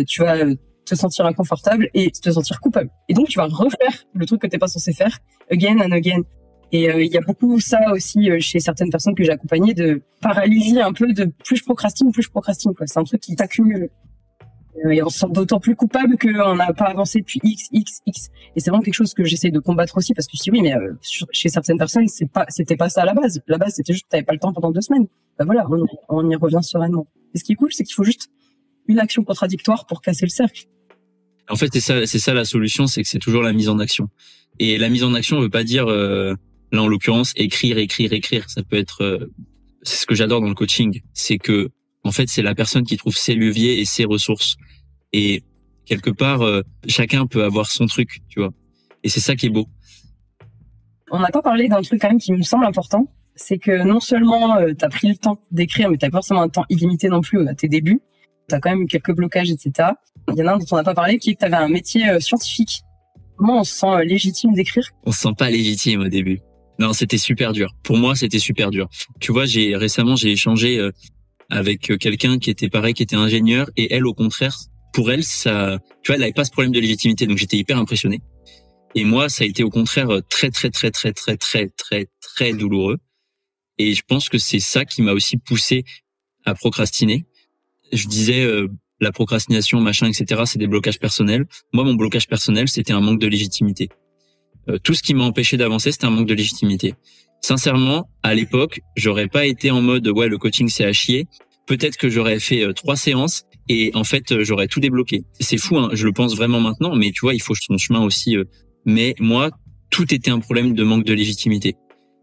tu vas te sentir inconfortable et te sentir coupable. Et donc, tu vas refaire le truc que t'es pas censé faire, again and again. Et il y a beaucoup ça aussi chez certaines personnes que j'ai accompagnées, de paralysie un peu de plus je procrastine, quoi. C'est un truc qui t'accumule. Et on se sent d'autant plus coupable qu'on n'a pas avancé depuis X. Et c'est vraiment quelque chose que j'essaie de combattre aussi, parce que je dis oui, mais chez certaines personnes, c'était pas ça à la base. La base, c'était juste que t'avais pas le temps pendant 2 semaines. Voilà, on y revient sereinement. Et ce qui est cool, c'est qu'il faut juste une action contradictoire pour casser le cercle. En fait, c'est ça la solution, c'est que c'est toujours la mise en action. Et la mise en action veut pas dire, là en l'occurrence, écrire. Ça peut être, c'est ce que j'adore dans le coaching, c'est que en fait, c'est la personne qui trouve ses leviers et ses ressources. Et quelque part, chacun peut avoir son truc, tu vois. Et c'est ça qui est beau. On n'a pas parlé d'un truc quand même qui me semble important, c'est que non seulement t'as pris le temps d'écrire, mais t'as pas forcément un temps illimité non plus à tes débuts. T'as quand même eu quelques blocages, etc. Il y en a un dont on n'a pas parlé, qui est que t'avais un métier scientifique. Comment on se sent légitime d'écrire? On se sent pas légitime au début. Non, c'était super dur. Pour moi, c'était super dur. Tu vois, récemment, j'ai échangé avec quelqu'un qui était pareil, qui était ingénieur, et elle, au contraire, pour elle, ça, tu vois, elle n'avait pas ce problème de légitimité, donc j'étais hyper impressionné. Et moi, ça a été au contraire très douloureux. Et je pense que c'est ça qui m'a aussi poussé à procrastiner. Je disais, la procrastination, machin, etc., c'est des blocages personnels. Moi, mon blocage personnel, c'était un manque de légitimité. Tout ce qui m'a empêché d'avancer, c'était un manque de légitimité. Sincèrement, à l'époque, j'aurais pas été en mode ouais, le coaching c'est à chier. Peut-être que j'aurais fait 3 séances et en fait j'aurais tout débloqué. C'est fou, hein, je le pense vraiment maintenant, mais tu vois, il faut son chemin aussi. Mais moi, tout était un problème de manque de légitimité.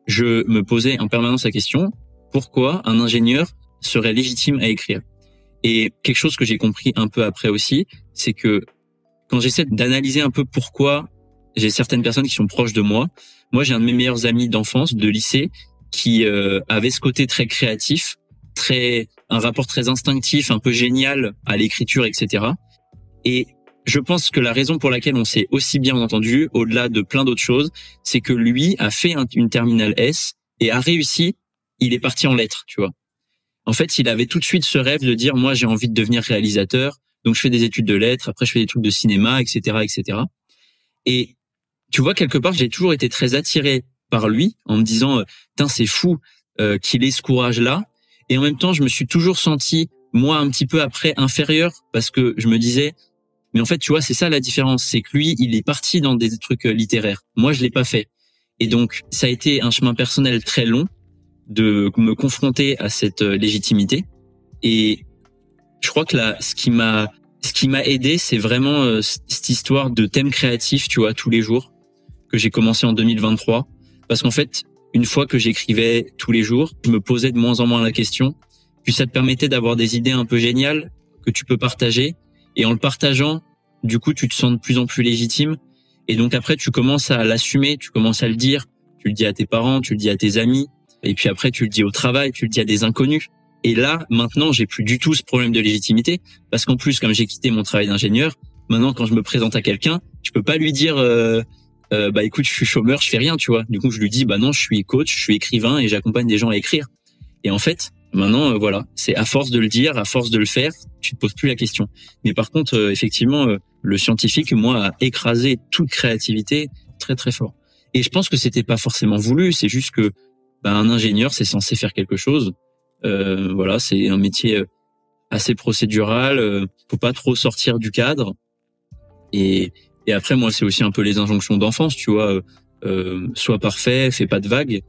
Je me posais en permanence la question pourquoi un ingénieur serait légitime à écrire. Et quelque chose que j'ai compris un peu après aussi, c'est que quand j'essaie d'analyser un peu pourquoi j'ai certaines personnes qui sont proches de moi. Moi, j'ai un de mes meilleurs amis d'enfance, de lycée, qui avait ce côté très créatif, un rapport très instinctif, un peu génial à l'écriture, etc. Et je pense que la raison pour laquelle on s'est aussi bien entendu, au-delà de plein d'autres choses, c'est que lui a fait une terminale S et a réussi. Il est parti en lettres, tu vois. En fait, il avait tout de suite ce rêve de dire, moi, j'ai envie de devenir réalisateur, donc je fais des études de lettres, après je fais des trucs de cinéma, etc., etc. Et tu vois, quelque part, j'ai toujours été très attiré par lui en me disant, putain, c'est fou qu'il ait ce courage-là. Et en même temps, je me suis toujours senti, moi, un petit peu après, inférieur parce que je me disais, mais en fait, tu vois, c'est ça la différence. C'est que lui, il est parti dans des trucs littéraires. Moi, je l'ai pas fait. Et donc, ça a été un chemin personnel très long de me confronter à cette légitimité. Et je crois que là, ce qui m'a aidé, c'est vraiment cette histoire de thème créatif, tu vois, tous les jours, que j'ai commencé en 2023. Parce qu'en fait, une fois que j'écrivais tous les jours, je me posais de moins en moins la question. Puis ça te permettait d'avoir des idées un peu géniales que tu peux partager. Et en le partageant, du coup, tu te sens de plus en plus légitime. Et donc après, tu commences à l'assumer, tu commences à le dire. Tu le dis à tes parents, tu le dis à tes amis. Et puis après, tu le dis au travail, tu le dis à des inconnus. Et là, maintenant, j'ai plus du tout ce problème de légitimité. Parce qu'en plus, comme j'ai quitté mon travail d'ingénieur, maintenant, quand je me présente à quelqu'un, je peux pas lui dire bah écoute, je suis chômeur, je fais rien, tu vois. Du coup, je lui dis bah non, je suis coach, je suis écrivain et j'accompagne des gens à écrire. Et en fait, maintenant, voilà, c'est à force de le dire, à force de le faire, tu te poses plus la question. Mais par contre, effectivement, le scientifique, moi, a écrasé toute créativité très très fort. Et je pense que c'était pas forcément voulu, c'est juste que bah, un ingénieur, c'est censé faire quelque chose. Voilà, c'est un métier assez procédural, faut pas trop sortir du cadre. Et après, moi, c'est aussi un peu les injonctions d'enfance, tu vois. Sois parfait, fais pas de vagues.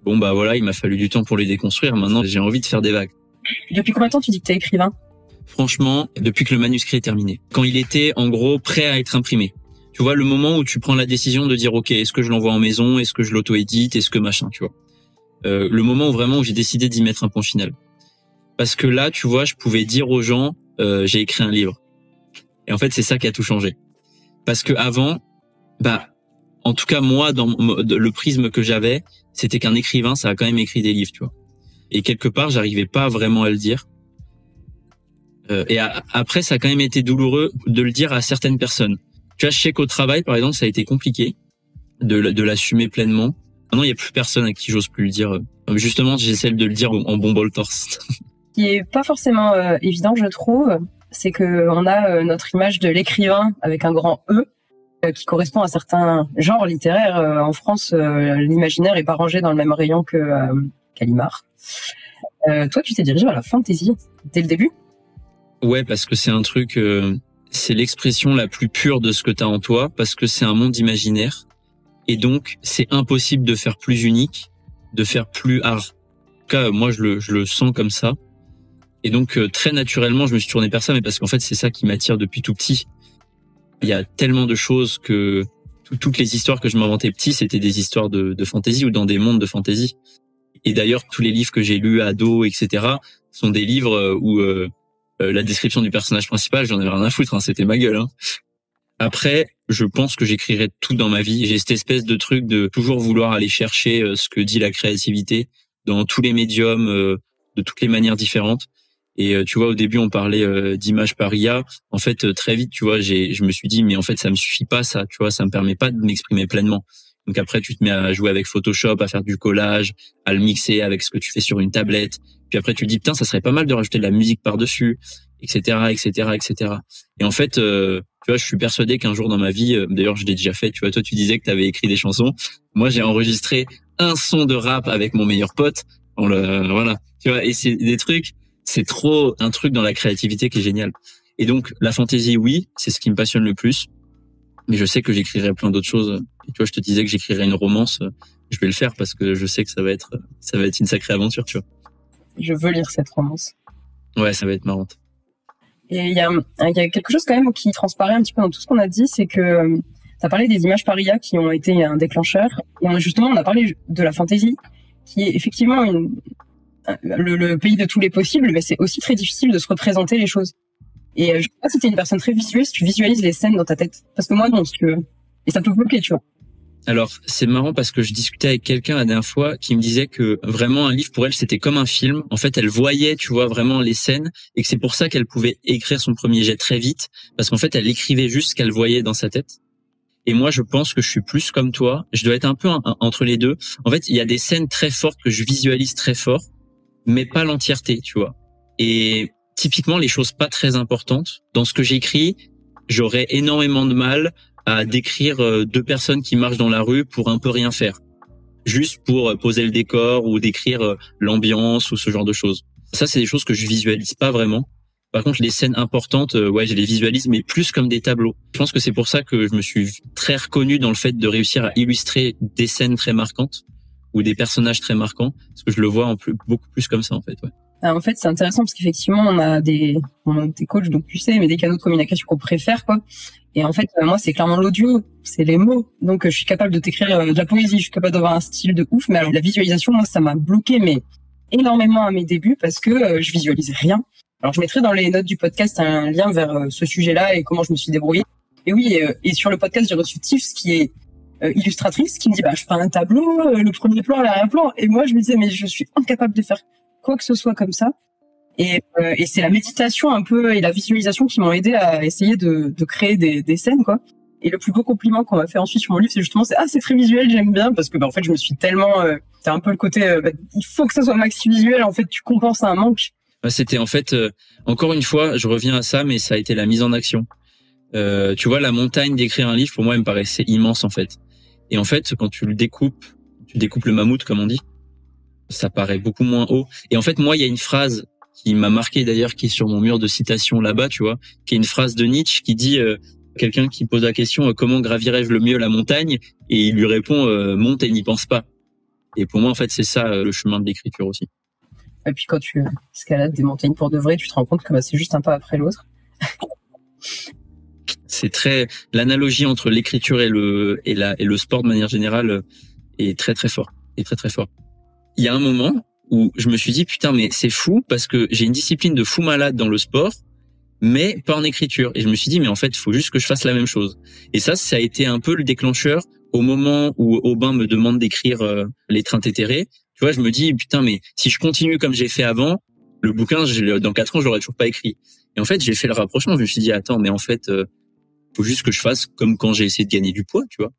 Bon, bah voilà, il m'a fallu du temps pour les déconstruire. Maintenant, j'ai envie de faire des vagues. Depuis combien de temps tu dis que t'es écrivain? Franchement, depuis que le manuscrit est terminé. Quand il était, en gros, prêt à être imprimé. Tu vois, le moment où tu prends la décision de dire, OK, est-ce que je l'envoie en maison? Est-ce que je l'auto-édite? Est-ce que machin, tu vois. Le moment où vraiment où j'ai décidé d'y mettre un point final. Parce que là, tu vois, je pouvais dire aux gens, j'ai écrit un livre. Et en fait, c'est ça qui a tout changé. Parce que avant, bah, en tout cas, moi, dans le prisme que j'avais, c'était qu'un écrivain, ça a quand même écrit des livres, tu vois. Et quelque part, j'arrivais pas vraiment à le dire. Après, ça a quand même été douloureux de le dire à certaines personnes. Tu vois, je sais qu'au travail, par exemple, ça a été compliqué de l'assumer pleinement. Maintenant, il y a plus personne à qui j'ose plus le dire. Justement, j'essaie de le dire en bombant le torse. Ce qui est pas forcément évident, je trouve, c'est que on a notre image de l'écrivain avec un grand E qui correspond à certains genres littéraires. En France, l'imaginaire est pas rangé dans le même rayon que Gallimard. Toi, tu t'es dirigé vers la fantasy dès le début? Ouais, parce que c'est un truc, c'est l'expression la plus pure de ce que t'as en toi, parce que c'est un monde imaginaire. Et donc, c'est impossible de faire plus unique, de faire plus art. En tout cas, moi, je le sens comme ça. Et donc, très naturellement, je me suis tourné vers ça, mais parce qu'en fait, c'est ça qui m'attire depuis tout petit. Il y a tellement de choses que toutes les histoires que je m'inventais petit, c'était des histoires de fantasy ou dans des mondes de fantasy. Et d'ailleurs, tous les livres que j'ai lus ado, etc., sont des livres où la description du personnage principal, j'en avais rien à foutre, hein, c'était ma gueule. Hein. Après, je pense que j'écrirai tout dans ma vie. J'ai cette espèce de truc de toujours vouloir aller chercher ce que dit la créativité dans tous les médiums, de toutes les manières différentes. Et tu vois, au début, on parlait d'images par IA. En fait, très vite, tu vois, je me suis dit, mais en fait, ça me suffit pas, ça. Tu vois, ça me permet pas de m'exprimer pleinement. Donc après, tu te mets à jouer avec Photoshop, à faire du collage, à le mixer avec ce que tu fais sur une tablette. Puis après, tu te dis, putain, ça serait pas mal de rajouter de la musique par-dessus, etc., etc., etc. Et en fait, tu vois, je suis persuadé qu'un jour dans ma vie, d'ailleurs, je l'ai déjà fait. Tu vois, toi, tu disais que tu avais écrit des chansons. Moi, j'ai enregistré un son de rap avec mon meilleur pote. Voilà. Tu vois, et c'est des trucs, c'est trop un truc dans la créativité qui est génial. Et donc, la fantaisie, oui, c'est ce qui me passionne le plus. Mais je sais que j'écrirai plein d'autres choses. Et tu vois, je te disais que j'écrirais une romance. Je vais le faire parce que je sais que ça va être une sacrée aventure, tu vois. Je veux lire cette romance. Ouais, ça va être marrant. Et il y a quelque chose quand même qui transparaît un petit peu dans tout ce qu'on a dit, c'est que tu as parlé des images par IA qui ont été un déclencheur. Et justement, on a parlé de la fantaisie, qui est effectivement le pays de tous les possibles, mais c'est aussi très difficile de se représenter les choses. Et je sais pas si t'es une personne très visuelle, si tu visualises les scènes dans ta tête. Parce que moi, non, et ça peut bloquer, tu vois. Alors, c'est marrant parce que je discutais avec quelqu'un la dernière fois qui me disait que vraiment un livre pour elle, c'était comme un film. En fait, elle voyait, tu vois, vraiment les scènes et que c'est pour ça qu'elle pouvait écrire son premier jet très vite parce qu'en fait, elle écrivait juste ce qu'elle voyait dans sa tête. Et moi, je pense que je suis plus comme toi. Je dois être un peu entre les deux. En fait, il y a des scènes très fortes que je visualise très fort, mais pas l'entièreté, tu vois. Et typiquement, les choses pas très importantes. Dans ce que j'écris, j'aurais énormément de mal à décrire deux personnes qui marchent dans la rue pour un peu rien faire. Juste pour poser le décor ou décrire l'ambiance ou ce genre de choses. Ça, c'est des choses que je visualise pas vraiment. Par contre, les scènes importantes, ouais, je les visualise, mais plus comme des tableaux. Je pense que c'est pour ça que je me suis très reconnu dans le fait de réussir à illustrer des scènes très marquantes ou des personnages très marquants, parce que je le vois beaucoup plus comme ça, en fait, ouais. Alors, en fait, c'est intéressant parce qu'effectivement, on a des coachs, donc tu sais, mais des canaux de communication qu'on préfère, quoi. Et en fait, moi, c'est clairement l'audio, c'est les mots. Donc, je suis capable de t'écrire de la poésie, je suis capable d'avoir un style de ouf. Mais alors, la visualisation, moi, ça m'a bloqué, mais énormément à mes débuts parce que je visualisais rien. Alors, je mettrai dans les notes du podcast un lien vers ce sujet-là et comment je me suis débrouillée. Et oui, et sur le podcast, j'ai reçu Tiff, qui est illustratrice, qui me dit, je prends un tableau, le premier plan, l'arrière-plan. Et moi, je me disais, mais je suis incapable de faire quoi que ce soit comme ça. Et c'est la méditation un peu et la visualisation qui m'ont aidé à essayer de créer des scènes, quoi. Et le plus beau compliment qu'on m'a fait ensuite sur mon livre, c'est justement, c'est très visuel, j'aime bien, parce que en fait, je me suis tellement, c'est un peu le côté, il faut que ça soit maxi visuel, en fait, tu compenses un manque. C'était en fait, encore une fois, je reviens à ça, mais ça a été la mise en action. Tu vois, la montagne d'écrire un livre, pour moi, elle me paraissait immense, en fait. Et en fait, quand tu découpes le mammouth, comme on dit, ça paraît beaucoup moins haut. Et en fait, moi, il y a une phrase qui m'a marqué d'ailleurs, qui est sur mon mur de citation là-bas, tu vois, qui est une phrase de Nietzsche qui dit, quelqu'un qui pose la question, comment gravirais-je le mieux la montagne? Et il lui répond, monte et n'y pense pas. Et pour moi, en fait, c'est ça, le chemin de l'écriture aussi. Et puis quand tu escalades des montagnes pour de vrai, tu te rends compte que c'est juste un pas après l'autre. C'est l'analogie entre l'écriture et le sport de manière générale est très très fort. Il y a un moment où je me suis dit, putain, mais c'est fou parce que j'ai une discipline de fou malade dans le sport, mais pas en écriture. Et je me suis dit, mais en fait, il faut juste que je fasse la même chose. Et ça a été un peu le déclencheur au moment où Aubin me demande d'écrire L'étreinte éthérée. Tu vois, je me dis, putain, mais si je continue comme j'ai fait avant, le bouquin, dans 4 ans, je l'aurais toujours pas écrit. Et en fait, j'ai fait le rapprochement. Je me suis dit, attends, mais en fait, faut juste que je fasse comme quand j'ai essayé de gagner du poids, tu vois.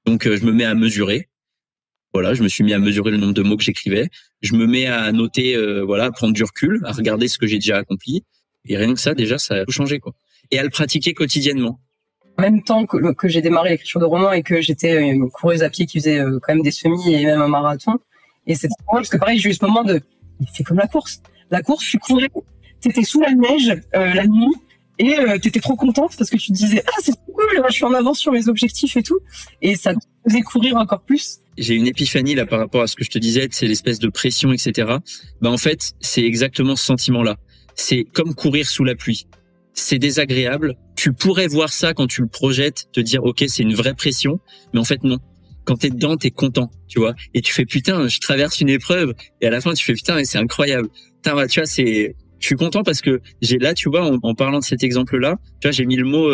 Donc, je me mets à mesurer. Voilà, je me suis mis à mesurer le nombre de mots que j'écrivais. Je me mets à noter, à prendre du recul, à regarder ce que j'ai déjà accompli. Et rien que ça, déjà, ça a tout changé, quoi. Et à le pratiquer quotidiennement. En même temps que j'ai démarré l'écriture de romans et que j'étais une coureuse à pied qui faisait quand même des semis et même un marathon. Et c'est drôle parce que pareil, j'ai eu ce moment il fait comme la course. La course, tu courais, t'étais sous la neige la nuit et t'étais trop contente parce que tu te disais, c'est cool, je suis en avance sur mes objectifs et tout. Et ça te faisait courir encore plus. J'ai une épiphanie là par rapport à ce que je te disais, c'est l'espèce de pression, etc. En fait, c'est exactement ce sentiment-là. C'est comme courir sous la pluie. C'est désagréable. Tu pourrais voir ça quand tu le projettes, te dire, ok, c'est une vraie pression, mais en fait, non. Quand t'es dedans, t'es content, tu vois. Et tu fais, putain, je traverse une épreuve. Et à la fin, tu fais, putain, mais c'est incroyable. Putain, tu vois, je suis content parce que tu vois, en parlant de cet exemple-là, tu vois, j'ai mis le mot,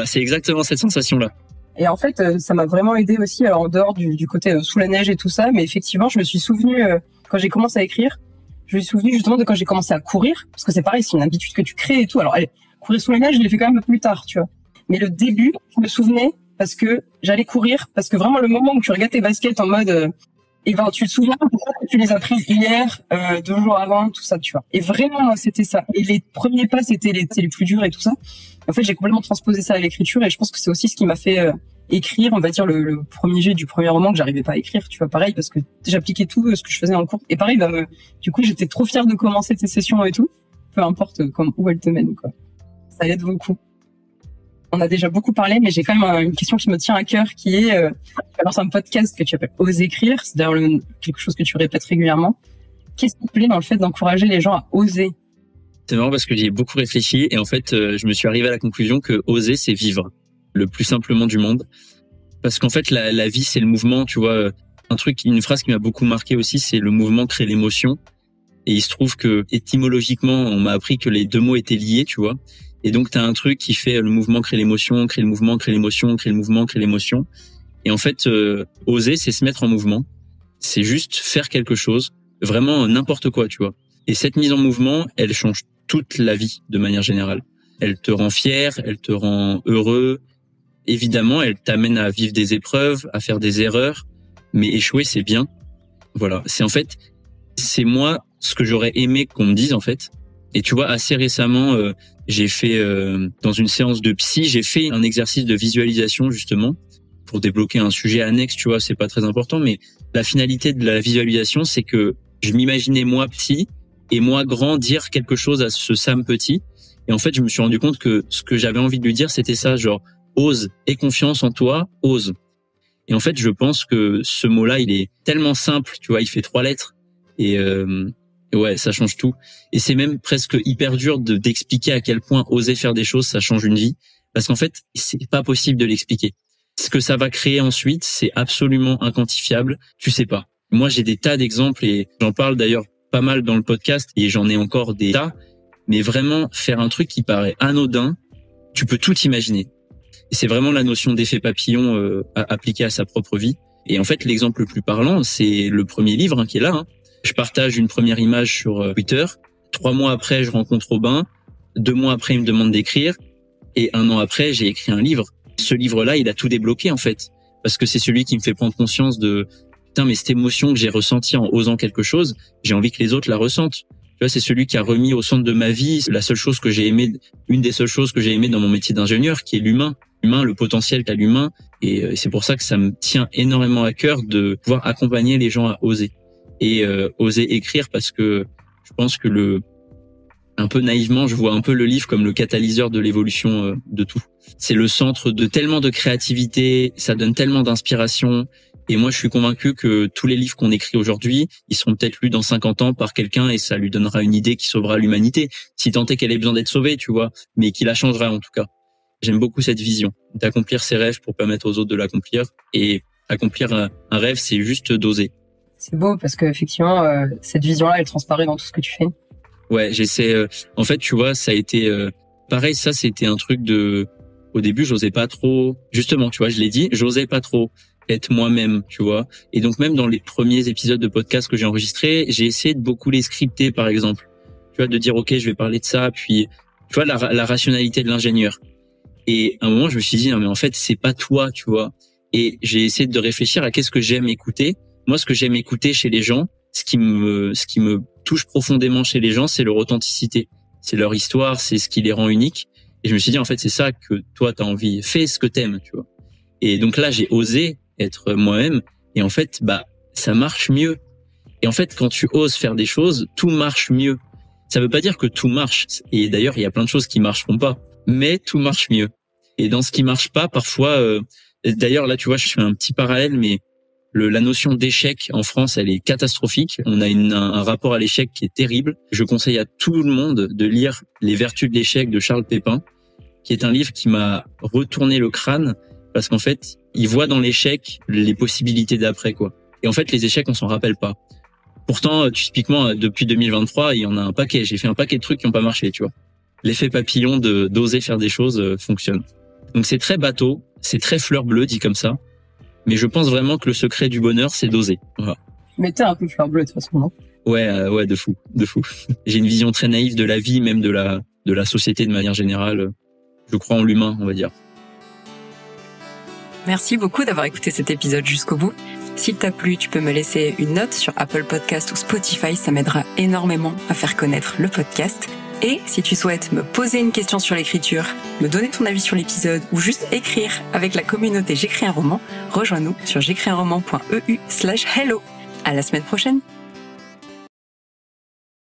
c'est exactement cette sensation-là. Et en fait, ça m'a vraiment aidé aussi, alors en dehors du côté sous la neige et tout ça, mais effectivement, je me suis souvenu, quand j'ai commencé à écrire, je me suis souvenu justement de quand j'ai commencé à courir, parce que c'est pareil, c'est une habitude que tu crées et tout. Alors, courir sous la neige, je l'ai fait quand même plus tard, tu vois. Mais le début, je me souvenais parce que j'allais courir, parce que vraiment le moment où tu regardes tes baskets en mode, tu te souviens pourquoi tu les as prises hier, 2 jours avant, tout ça, tu vois. Et vraiment, moi, c'était ça. Et les premiers pas, c'était les plus durs et tout ça. En fait, j'ai complètement transposé ça à l'écriture et je pense que c'est aussi ce qui m'a fait écrire, on va dire, le premier jet du premier roman que j'arrivais pas à écrire, tu vois, pareil, parce que j'appliquais tout ce que je faisais en cours. Et pareil, du coup, j'étais trop fière de commencer tes sessions et tout, peu importe où elles te mènent, quoi. Ça aide beaucoup. On a déjà beaucoup parlé, mais j'ai quand même une question qui me tient à cœur, qui est, tu lances un podcast que tu appelles Ose écrire, c'est d'ailleurs quelque chose que tu répètes régulièrement. Qu'est-ce qui te plaît dans le fait d'encourager les gens à oser? C'est marrant parce que j'y ai beaucoup réfléchi et en fait, je me suis arrivé à la conclusion que oser, c'est vivre le plus simplement du monde. Parce qu'en fait, la vie, c'est le mouvement, tu vois. Une phrase qui m'a beaucoup marqué aussi, c'est le mouvement crée l'émotion. Et il se trouve que, étymologiquement, on m'a appris que les 2 mots étaient liés, tu vois. Et donc, t'as un truc qui fait le mouvement crée l'émotion, crée le mouvement, crée l'émotion, crée le mouvement, crée l'émotion. Et en fait, oser, c'est se mettre en mouvement. C'est juste faire quelque chose, vraiment n'importe quoi, tu vois. Et cette mise en mouvement, elle change toute la vie de manière générale. Elle te rend fier, elle te rend heureux. Évidemment, elle t'amène à vivre des épreuves, à faire des erreurs, mais échouer, c'est bien. Voilà, c'est moi ce que j'aurais aimé qu'on me dise en fait. Et tu vois, assez récemment, j'ai fait dans une séance de psy, j'ai fait un exercice de visualisation justement pour débloquer un sujet annexe, tu vois, c'est pas très important, mais la finalité de la visualisation, c'est que je m'imaginais moi petit et moi grand dire quelque chose à ce Sam petit. Et en fait, je me suis rendu compte que ce que j'avais envie de lui dire, c'était ça, genre, ose, aie confiance en toi, ose. Et en fait, je pense que ce mot-là, il est tellement simple, tu vois, il fait 3 lettres. Et ouais, ça change tout. Et c'est même presque hyper dur d'expliquer à quel point oser faire des choses, ça change une vie. Parce qu'en fait, c'est pas possible de l'expliquer. Ce que ça va créer ensuite, c'est absolument inquantifiable. Tu sais pas. Moi, j'ai des tas d'exemples et j'en parle d'ailleurs pas mal dans le podcast et j'en ai encore des tas. Mais vraiment, faire un truc qui paraît anodin, tu peux tout imaginer. Et c'est vraiment la notion d'effet papillon appliquée à sa propre vie. Et en fait, l'exemple le plus parlant, c'est le premier livre qui est là. Je partage une première image sur Twitter. 3 mois après, je rencontre Robin. 2 mois après, il me demande d'écrire. Et 1 an après, j'ai écrit un livre. Ce livre-là, il a tout débloqué en fait. Parce que c'est celui qui me fait prendre conscience de putain, mais cette émotion que j'ai ressentie en osant quelque chose, j'ai envie que les autres la ressentent. Tu vois, c'est celui qui a remis au centre de ma vie la seule chose que j'ai aimé, une des seules choses que j'ai aimé dans mon métier d'ingénieur, qui est l'humain. L'humain, le potentiel qu'a l'humain. Et c'est pour ça que ça me tient énormément à cœur de pouvoir accompagner les gens à oser. Et oser écrire parce que je pense que un peu naïvement, je vois un peu le livre comme le catalyseur de l'évolution de tout. C'est le centre de tellement de créativité, ça donne tellement d'inspiration. Et moi, je suis convaincu que tous les livres qu'on écrit aujourd'hui, ils seront peut-être lus dans 50 ans par quelqu'un et ça lui donnera une idée qui sauvera l'humanité. Si tant est qu'elle ait besoin d'être sauvée, tu vois, mais qui la changera en tout cas. J'aime beaucoup cette vision d'accomplir ses rêves pour permettre aux autres de l'accomplir. Et accomplir un rêve, c'est juste d'oser. C'est beau parce que effectivement, cette vision-là, elle transparaît dans tout ce que tu fais. Ouais, j'essaie. En fait, tu vois, ça a été pareil. Ça, c'était un truc au début, j'osais pas trop. Justement, tu vois, je l'ai dit, j'osais pas trop être moi-même, tu vois. Et donc même dans les premiers épisodes de podcast que j'ai enregistrés, j'ai essayé de beaucoup les scripter, par exemple. Tu vois, de dire ok, je vais parler de ça, puis tu vois la rationalité de l'ingénieur. Et à un moment, je me suis dit non mais en fait, c'est pas toi, tu vois. Et j'ai essayé de réfléchir à qu'est-ce que j'aime écouter. Moi, ce que j'aime écouter chez les gens, ce qui me touche profondément chez les gens, c'est leur authenticité. C'est leur histoire, c'est ce qui les rend uniques. Et je me suis dit, en fait, c'est ça que toi, t'as envie. Fais ce que t'aimes, tu vois. Et donc là, j'ai osé être moi-même. Et en fait, ça marche mieux. Et en fait, quand tu oses faire des choses, tout marche mieux. Ça veut pas dire que tout marche. Et d'ailleurs, il y a plein de choses qui marcheront pas. Mais tout marche mieux. Et dans ce qui marche pas, parfois, d'ailleurs, là, tu vois, je fais un petit parallèle, mais la notion d'échec en France, elle est catastrophique. On a un rapport à l'échec qui est terrible. Je conseille à tout le monde de lire Les Vertus de l'échec de Charles Pépin, qui est un livre qui m'a retourné le crâne parce qu'en fait, il voit dans l'échec les possibilités d'après, quoi. Et en fait, les échecs, on s'en rappelle pas. Pourtant, typiquement, depuis 2023, il y en a un paquet. J'ai fait un paquet de trucs qui n'ont pas marché, tu vois. L'effet papillon d'oser faire des choses fonctionne. Donc c'est très bateau, c'est très fleur bleue dit comme ça. Mais je pense vraiment que le secret du bonheur, c'est d'oser. Voilà. Mais t'es un peu fleur bleue de toute façon, non? Ouais, de fou. J'ai une vision très naïve de la vie, même de la société de manière générale. Je crois en l'humain, on va dire. Merci beaucoup d'avoir écouté cet épisode jusqu'au bout. S'il t'a plu, tu peux me laisser une note sur Apple Podcast ou Spotify, ça m'aidera énormément à faire connaître le podcast. Et si tu souhaites me poser une question sur l'écriture, me donner ton avis sur l'épisode ou juste écrire avec la communauté J'écris un roman, rejoins-nous sur j'écrisunroman.eu/hello. À la semaine prochaine!